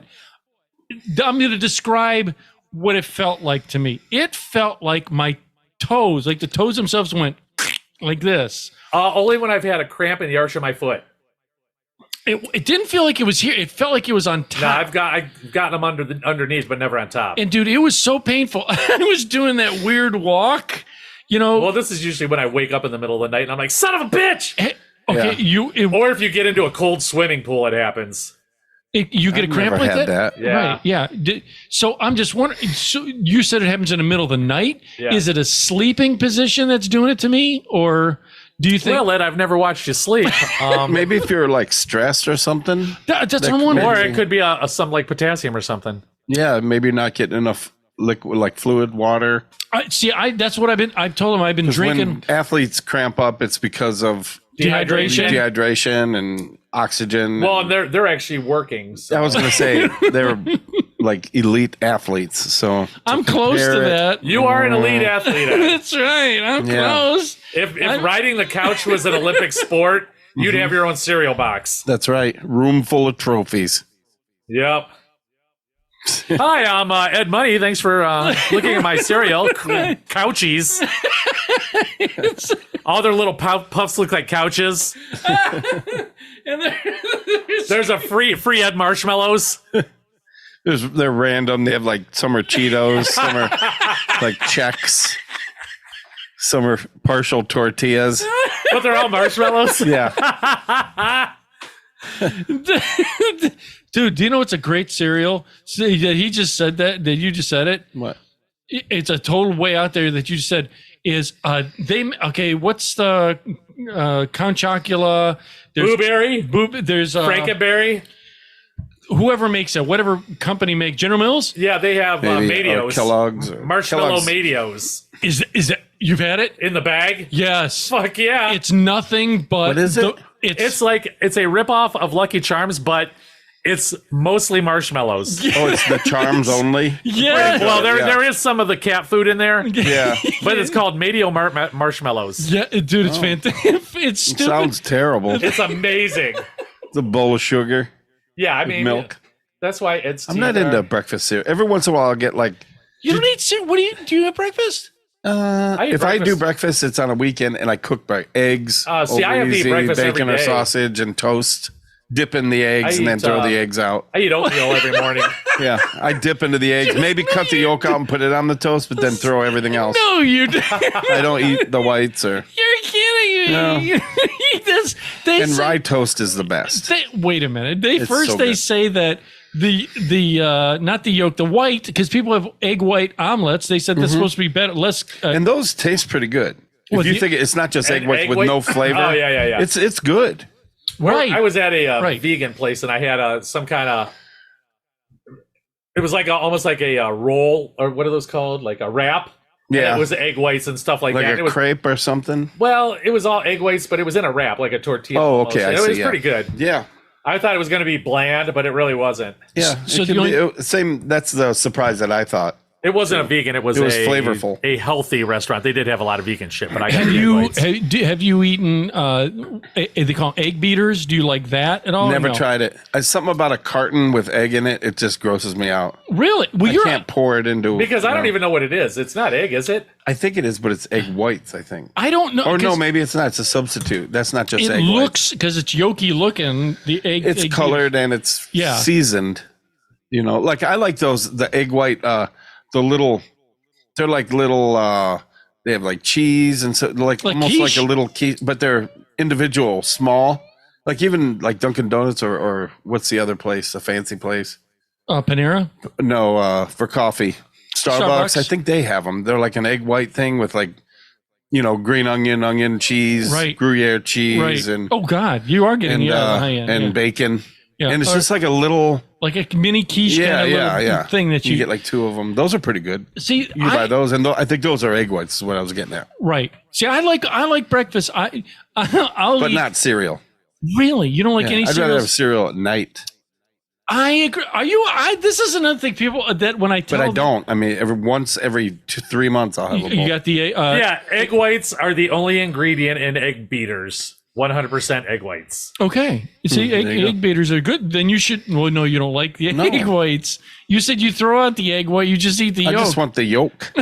I'm going to describe what it felt like to me. It felt like my toes, like the toes themselves went like this. Only when I've had a cramp in the arch of my foot. It didn't feel like it was here. It felt like it was on top. No, I've gotten them underneath, but never on top. And dude, it was so painful. I was doing that weird walk, Well, this is usually when I wake up in the middle of the night and I'm like, son of a bitch! Okay, Or if you get into a cold swimming pool, it happens. you get a cramp Never like had that? that. Yeah. Right, yeah. So I'm just wondering. So you said it happens in the middle of the night. Yeah. Is it a sleeping position that's doing it to me, or do you think? Well, Ed, I've never watched you sleep. Maybe if you're like stressed or something. That's what I'm wondering. Or it could be some like potassium or something. Yeah, maybe you're not getting enough liquid, like fluid, water. That's what I've told him. I've been 'Cause drinking when athletes cramp up, it's because of dehydration. dehydration and oxygen. Well, and they're actually working. So. I was going to say they're like elite athletes. So I'm close to compare it- that. You are an elite athlete. Ed. That's right. I'm Yeah. close. If riding the couch was an Olympic sport, you'd have your own cereal box. That's right. Room full of trophies. Yep. Hi, I'm Ed Money. Thanks for looking at my cereal. Couchies. All their little puffs look like couches. And There's a free Ed marshmallows. They're random. They have like some are Cheetos, some are like Chex, some are partial tortillas. But they're all marshmallows. Yeah. Dude, do you know what's a great cereal? See, that he just said that you just said it. What? It's a total way out there that you just said is what's the Count Chocula? Blueberry. There's Frankenberry. whoever makes it, whatever company make General Mills. Yeah, they have Maybe, or Madios. Kellogg's. Or Marshmallow Kellogg's. Madios. Is that you've had it? In the bag? Yes. Fuck yeah. It's nothing but What is it? It's a ripoff of Lucky Charms, but it's mostly marshmallows. Oh, it's the Charms only? yeah. Well, Yeah. there is some of the cat food in there, Yeah. but it's called Madio marshmallows. Yeah, dude, it's fantastic. It's stupid. Sounds terrible. It's amazing. It's a bowl of sugar, Yeah, I mean, milk. that's why it's. I'm not into breakfast cereal. Every once in a while, I'll get like, You don't eat cereal. What do you have breakfast? I eat if I do breakfast. breakfast, it's on a weekend and I cook eggs, See, I have over to eat easy, breakfast every bacon or day. sausage and toast, dip in the eggs I and then eat, throw the eggs out. I eat oatmeal every morning. Yeah, I dip into the eggs, maybe cut the yolk out and put it on the toast, but then throw everything else. No, you don't. I don't eat the whites or. You're kidding me. No. You eat this. They And say, rye toast is the best. wait a minute. It's so They good. say that the not the yolk, the white, because people have egg white omelets. They said that's supposed to be better, less. And those taste pretty good. Well, If you the- think it's not just egg And whites egg with white? no flavor. Oh, yeah. It's good. right. I was at a Right. vegan place and I had some kind of. It was like almost like a roll, or what are those called? Like a wrap. Yeah. It was egg whites and stuff like Like that. a It was, crepe or something. well, it was all egg whites, but it was in a wrap, like a tortilla. Oh, almost. okay. I It see, was yeah. pretty good. Yeah. I thought it was going to be bland, but it really wasn't. Yeah. So it the can only- be, same. That's the surprise that I thought. It wasn't a vegan. It was flavorful. a healthy restaurant. They did have a lot of vegan shit, but I got Have the egg you whites. have you eaten? They call them egg beaters. Do you like that at all? Never No. tried it. Something about a carton with egg in it. It just grosses me out. Really? Well, I can't pour it into. Because I don't even know what it is. It's not egg, is it? I think it is, but it's egg whites. I think. I don't know. Or no, 'cause maybe it's not. It's a substitute. That's not just it egg whites. looks because it's yolky looking. The egg. It's egg colored and it's Yeah. seasoned. You know, like I like those the egg white. The little. They're like little. They have like cheese and so like almost quiche? like a little quiche, but they're individual, small. Like even like Dunkin' Donuts or what's the other place? A fancy place. Panera. No, for coffee. Starbucks, Starbucks? I think they have them. They're like an egg white thing with like, green onion, cheese, Right. Gruyere cheese, Right. and Oh God, you are getting the high end. and yeah. bacon. Yeah. And it's Or just like a little, like a mini quiche kind of little thing that you you get like two of them. Those are pretty good. see. You buy those, and I think those are egg whites. Is what I was getting at, Right. See, I like breakfast. I'll but eat, not cereal. really. You don't like Yeah, any I'd rather have cereals? cereal at night, I agree. Are you? This is another thing people that when I tell but I them- don't. I mean, every 3 months I'll have a bowl. You got the Yeah, egg whites are the only ingredient in egg beaters. 100% egg whites. Okay. See, there you go. egg beaters are good. Then you should. Well, no, you don't like the No. egg whites. You said you throw out the egg white. You just eat the I yolk. just want the yolk.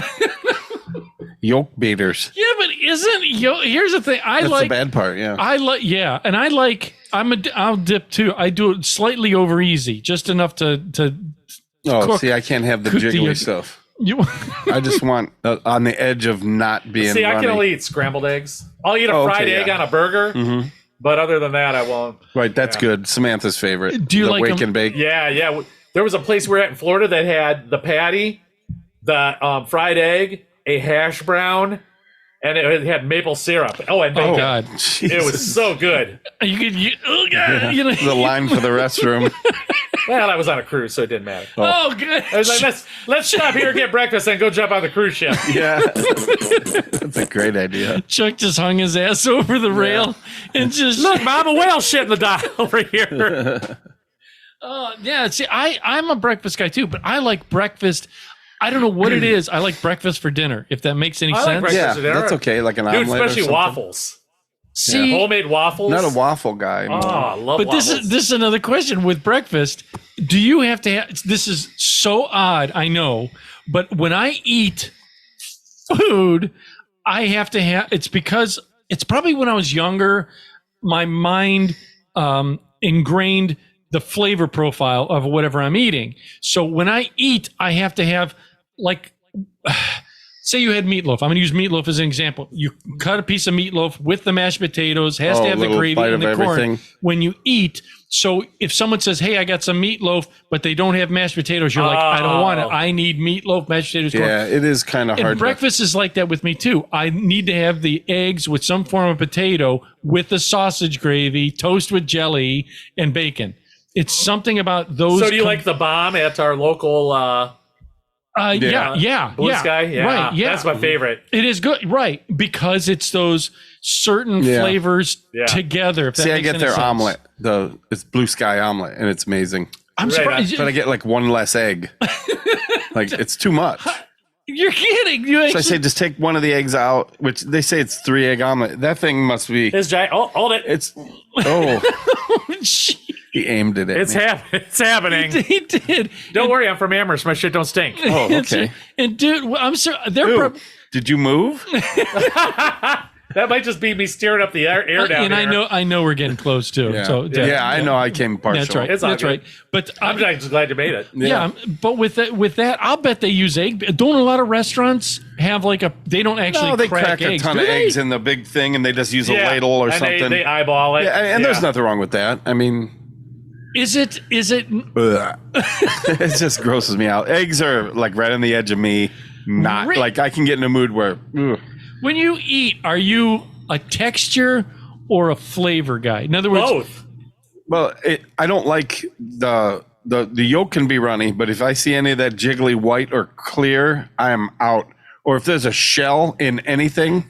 Yolk beaters. Yeah, but isn't yolk? Here's the thing. That's the bad part. Yeah. Yeah, and I like. I'll dip too. I do it slightly over easy, just enough to. Oh, cook- see, I can't have the cook the jiggly yolk. stuff. You. I just want on the edge of not being. See, I can runny. only eat scrambled eggs. I'll eat a Oh, okay, fried egg yeah. on a burger, but other than that, I won't. Right, that's good. Samantha's favorite. Do you the like wake 'em- and bake? Yeah. There was a place we were at in Florida that had the patty, the fried egg, a hash brown, and it had maple syrup. Oh, and bacon. Oh God. It was so good. You could. Oh God. You know. The line for the restroom. Well, I was on a cruise, so it didn't matter. Oh good. I was like, let's stop here, get breakfast, and go jump on the cruise ship. Yeah, that's a great idea. Chuck just hung his ass over the rail and just Look, Mama Whale shit in the dock over here. yeah. See, I'm a breakfast guy too, but I like breakfast. I don't know what it is. I like breakfast for dinner. If that makes any I like sense. breakfast. Yeah, for dinner. that's okay. Like an Dude, omelet, or especially something. waffles. See, Homemade waffles. Not a waffle guy. Oh, I love but waffles. this is another question with breakfast. Do you have to have? This is so odd. I know, but when I eat food, I have to have. It's because it's probably when I was younger, my mind ingrained the flavor profile of whatever I'm eating. So when I eat, I have to have like. Say you had meatloaf. I'm going to use meatloaf as an example. You cut a piece of meatloaf with the mashed potatoes, has to Oh, have the little gravy bite and of the corn everything. when you eat. So if someone says, "Hey, I got some meatloaf," but they don't have mashed potatoes, you're like, "I don't want it. I need meatloaf, mashed potatoes, corn." Yeah, it is kind of And hard. breakfast is like that with me too. I need to have the eggs with some form of potato with the sausage gravy, toast with jelly, and bacon. It's something about those. So do you like the bomb at our local Yeah. Blue Sky? Yeah, Right. Yeah. that's my favorite. It is good, right? Because it's those certain Yeah. flavors Yeah. together. If that See, I makes get any their sense. omelet. It's Blue Sky omelet, and it's amazing. I'm Right, surprised. But I get like one less egg. Like it's too much. You're kidding. You So I actually, say just take one of the eggs out, which they say it's 3 egg omelet. That thing must be. It's giant. Oh, hold it. It's he aimed it at It's me. It's happening. he did. Don't worry, I'm from Amherst. My shit don't stink. Oh, okay. And dude, I'm sorry. They're Ew. prob- Did you move? That might just be me steering up the air down and here. I know we're getting close too. Yeah, So yeah, I know. I came partial. That's right. It's all That's good. right. But I'm just glad you made it. yeah, but with that, I'll bet they use egg. Don't a lot of restaurants have like a? They don't actually No, they crack crack a eggs. ton do of they? eggs in the big thing, and they just use a Yeah, ladle or and something. They eyeball it. yeah, and there's Yeah. nothing wrong with that. I mean, Is it? ugh. It just grosses me out. Eggs are like right on the edge of me. Not Re- like I can get in a mood where. Ugh. When you eat, are you a texture or a flavor guy? In other words, Both. Well, I don't like the yolk can be runny, but if I see any of that jiggly white or clear, I am out. or if there's a shell in anything,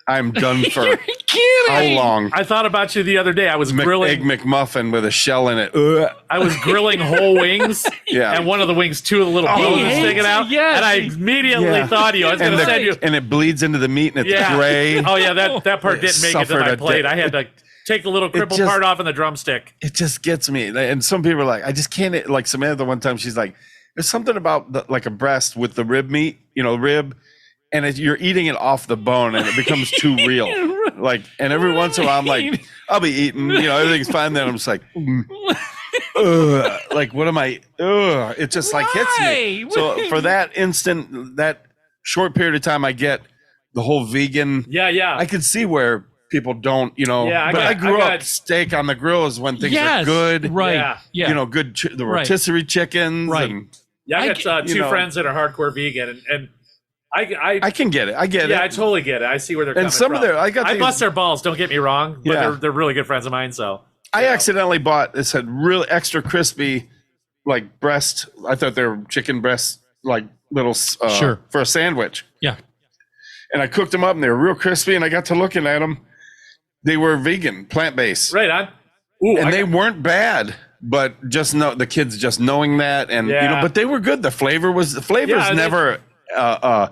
I'm done for You're kidding. how long? I thought about you the other day. I was Egg grilling. McMuffin with a shell in it. Ugh. I was grilling whole wings. Yeah. And one of the wings, two of the little Oh, bones he was sticking hates out. it, yes. And I immediately Yeah. thought of you. I was going to send you. And it bleeds into the meat and it's Yeah. gray. Oh yeah, that part didn't make it to Suffered my a plate. de- I had to take the little crippled just- part off in the drumstick. It just gets me. And some people are like, I just can't. Like Samantha, one time she's like, there's something about like a breast with the rib meat, rib, and you're eating it off the bone and it becomes too real. Like, and every once in a while I'm like, I'll be eating, everything's fine. Then I'm just like, ugh, like what am I? Ugh, it just like hits me. Why? So for that instant, that short period of time, I get the whole vegan. Yeah. I could see where people don't, Yeah, I grew got- up steak on the grill is when things Yes, are good. right? Yeah. Yeah, Good the Right. rotisserie chickens. Right. And Yeah, I got two you know. friends that are hardcore vegan, and I can get it. I get yeah, I it. totally get it. I see where they're coming And some from. of their, I bust their balls. Don't get me wrong, but Yeah. they're really good friends of mine. So I accidentally bought this had real extra crispy, like breast. I thought they were chicken breasts, like little Sure. for a sandwich. yeah. And I cooked them up, and they were real crispy. And I got to looking at them. They were vegan, plant based, right on. Ooh, and I they got- weren't bad. But just know the kids just knowing that, and Yeah. but they were good. The flavor is Yeah, they- never a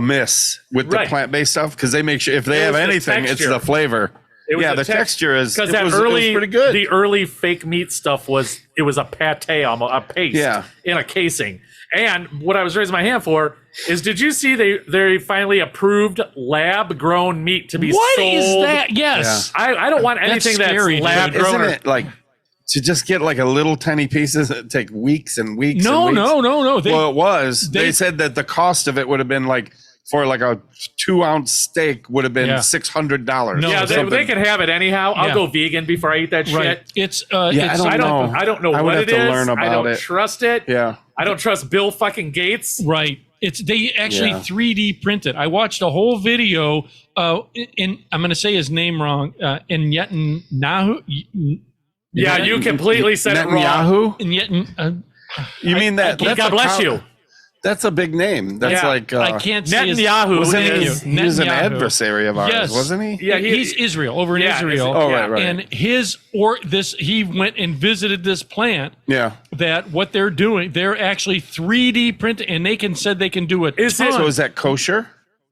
miss with the Right. plant based stuff because they make sure if they It have was the anything, it's texture. the flavor. It was Yeah, the the texture is because it that was early pretty good. the early fake meat stuff was a pate, almost a paste Yeah. in a casing. And what I was raising my hand for is, did you see they finally approved lab grown meat to be What sold? is that? Yes. I don't want anything that's, scary, dude. lab grown. Isn't it like to just get like a little tiny pieces that take weeks and weeks? No, and weeks? no. Well, it was. They they- said that the cost of it would have been like for like a 2-ounce steak would have been Yeah. $600. No, Yeah, or they something. can have it anyhow. I'll Yeah. go vegan before I eat that shit. Right. It's Yeah, it's, I don't know. I don't know I would what have it to is. learn I about don't it. trust it. Yeah. I don't trust Bill fucking Gates. right. It's they actually Yeah. 3D printed. I watched a whole video. In I'm going to say his name wrong. In Netanyahu. Yeah, you completely said it wrong. Netanyahu? In You mean that? that's God a bless you. That's a big name. That's Yeah. like I can't say his- Netanyahu Wasn't is- he was an Netanyahu. adversary of ours, Yes. wasn't he? Yeah, he's Israel over in Yeah, Israel. Oh, yeah. right. And he went and visited this plant. Yeah. That what they're doing, they're actually 3D printing, and said they can do it. Is it- So is that kosher?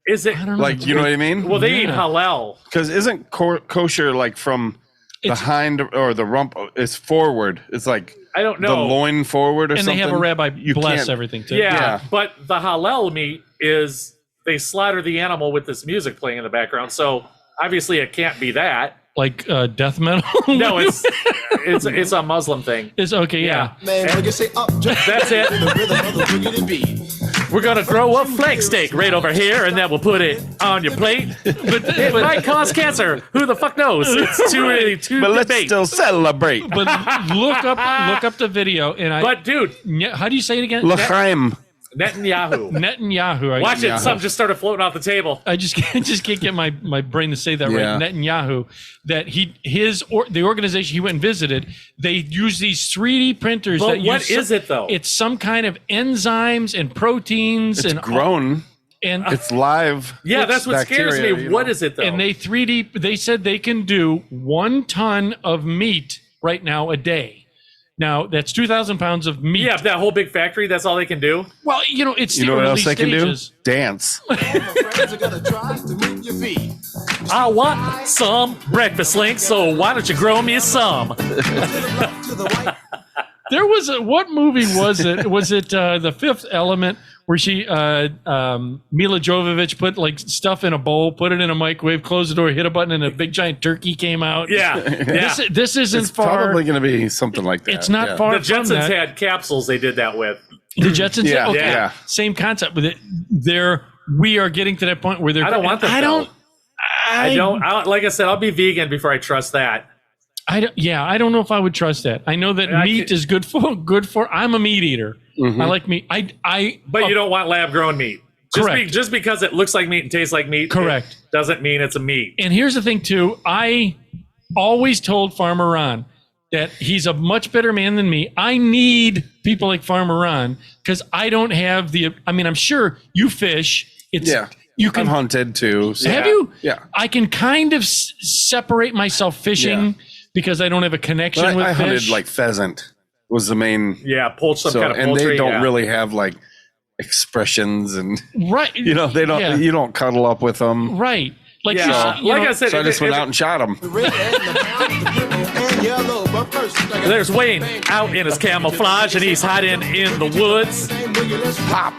Is it? I don't know. Like, you know what I mean? Well, they eat Yeah. halal. Because isn't kosher like from the It's- hind or the rump? It's forward. It's like I don't the know. loin forward or and something. they have a rabbi You bless can't- everything too. Yeah, Yeah. but the halal meat is they slaughter the animal with this music playing in the background. So obviously it can't be that. Like death metal. No, it's a Muslim thing. It's okay. Yeah. Man, when you say up, jump, That's it. the rhythm of the wiggity beat. We're gonna grow a flank steak right over here, and then we'll put it on your plate. But it might cause cancer. Who the fuck knows? It's too early to But let's debate. still celebrate. But look up the video and But dude, how do you say it again? L'chaim. Netanyahu. Netanyahu. Watch it. Something just started floating off the table. I just can't get my brain to say that Yeah. right. Netanyahu, that the organization he went and visited, they use these 3D printers. But that what use is it though? It's some kind of enzymes and proteins It's and grown. and It's live. Yeah, It's that's what scares bacteria, me. you What know. is it though? and they 3D. They said they can do 1 ton of meat right now a day. Now that's 2,000 pounds of meat. yeah, that whole big factory. That's all they can do. Well, it's You the know what early else they can do? stages. Dance. All my friends are gonna try to move your feet. I want some breakfast links, so why don't you grow me some? To the left, to the right. There was what movie was it? Was it The Fifth Element, where she Mila Jovovich put like stuff in a bowl, put it in a microwave, closed the door, hit a button, and a big giant turkey came out? Yeah, yeah. This isn't It's far. probably going to be something like that. It's not yeah. far The from Jetsons that. had capsules they did that with. The Jetsons. Yeah, okay. yeah. Same concept, but we are getting to that point where they're. I don't want that, I don't. I don't. Like I said, I'll be vegan before I trust that. I don't. Yeah, I don't know if I would trust that. I know that I meat can- is good for. I'm a meat eater. Mm-hmm. I like meat. But you don't want lab grown meat. Correct. Just because it looks like meat and tastes like meat, Correct. it doesn't mean it's a meat. And here's the thing too. I always told Farmer Ron, that he's a much better man than me. I need people like Farmer Ron because I don't have I'm sure you fish. You can I've hunted too. So. Have you? Yeah. I can kind of separate myself fishing because I don't have a connection But with I hunted fish. like pheasant was the main. Yeah, kind of poultry. And they don't really have like expressions and right. they don't. Yeah. You don't cuddle up with them. Right. Like Yeah. you Like know, I said, So I just went out and shot them. The red and the brown, the purple and yellow. But first, I got There's Wayne out in his camouflage and he's hiding in the woods. same boogie, let's pop.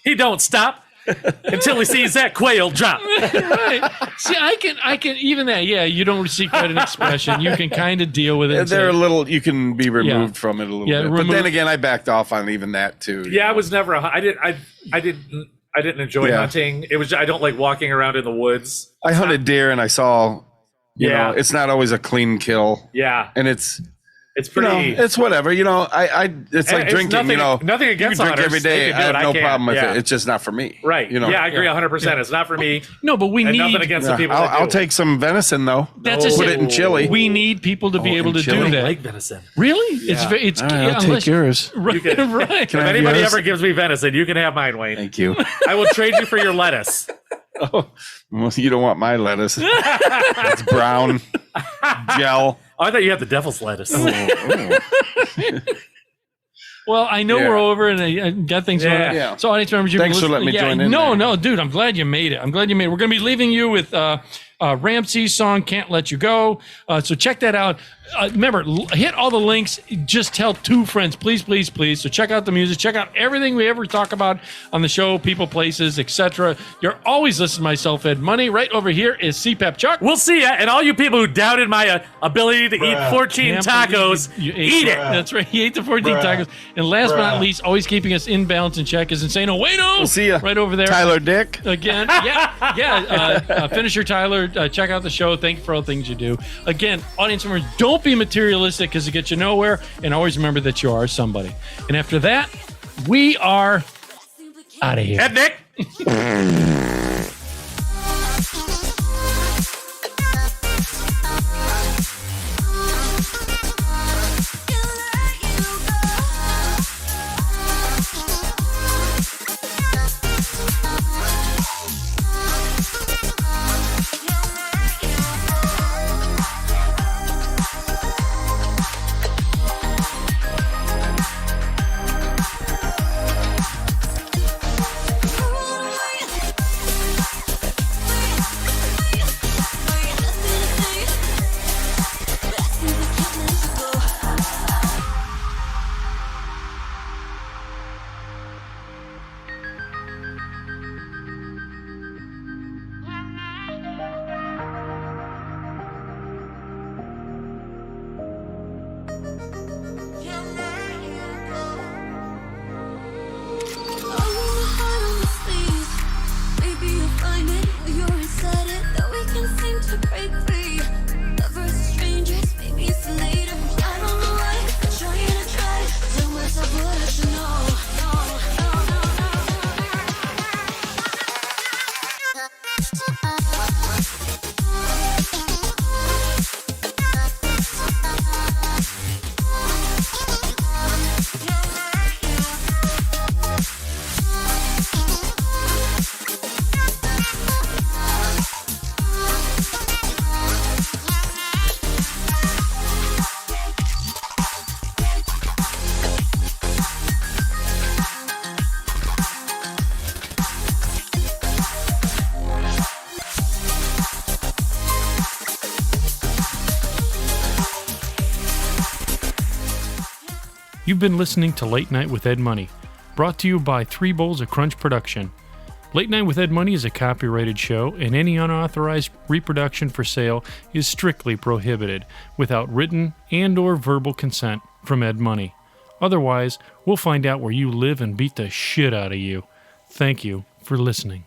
He don't stop until he sees that quail drop. right. See, I can even that. Yeah, you don't seek out an expression. You can kind of deal with it. and They're a say, little. You can be removed from it a little Yeah, bit. But remove- then again, I backed off on even that too. Yeah, I was never. I didn't enjoy Yeah. hunting. It was. I don't like walking around in the woods. I hunted deer and I saw. You know, it's not always a clean kill, Yeah, and it's pretty. it's whatever. It's like it's drinking. nothing- nothing you against can drink hunters. every They day. can do I it. have I no can't. problem with Yeah. it. It's just not for me. Right. You know. Yeah, I agree 100%. It's not for me. No, but we And need. nothing against the people. I'll take some venison though. That's Put a it in chili. We need people to be able in to chili. do that. like venison. Really? It's All right, I'll take yours. Right. right. If anybody ever gives me venison, you can have mine, Wayne. Thank you. I will trade you for your lettuce. Well, you don't want my lettuce. It's brown gel. Oh, I thought you had the devil's lettuce. Well, I know Yeah. we're over and I got things Yeah. going. Yeah. So, audience members, you've Thanks been for letting me listening- join in No, there. no, dude, I'm glad you made it. We're going to be leaving you with Ramsey's song "Can't Let You Go." So check that out. Remember, hit all the links. Just tell 2 friends, please, please, please. So check out the music. Check out everything we ever talk about on the show, people, places, etc. You're always listening to myself, Ed Money. Right over here is CPAP Chuck. We'll see ya. And all you people who doubted my ability to eat 14 Can't tacos, believe you eat it. That's right. He ate the 14 tacos. And last but not least, always keeping us in balance and check is Insano Wayno. We'll see ya. Right over there. Tyler Dick. Again, Finisher Tyler, check out the show. Thank you for all the things you do. Again, audience members, don't be materialistic because it gets you nowhere. And always remember that you are somebody. And after that, we are out of here. And Nick. You've been listening to Late Night with Ed Money, brought to you by 3 Bowls of Crunch Production. Late Night with Ed Money is a copyrighted show, and any unauthorized reproduction for sale is strictly prohibited without written and/or verbal consent from Ed Money. Otherwise, we'll find out where you live and beat the shit out of you. Thank you for listening.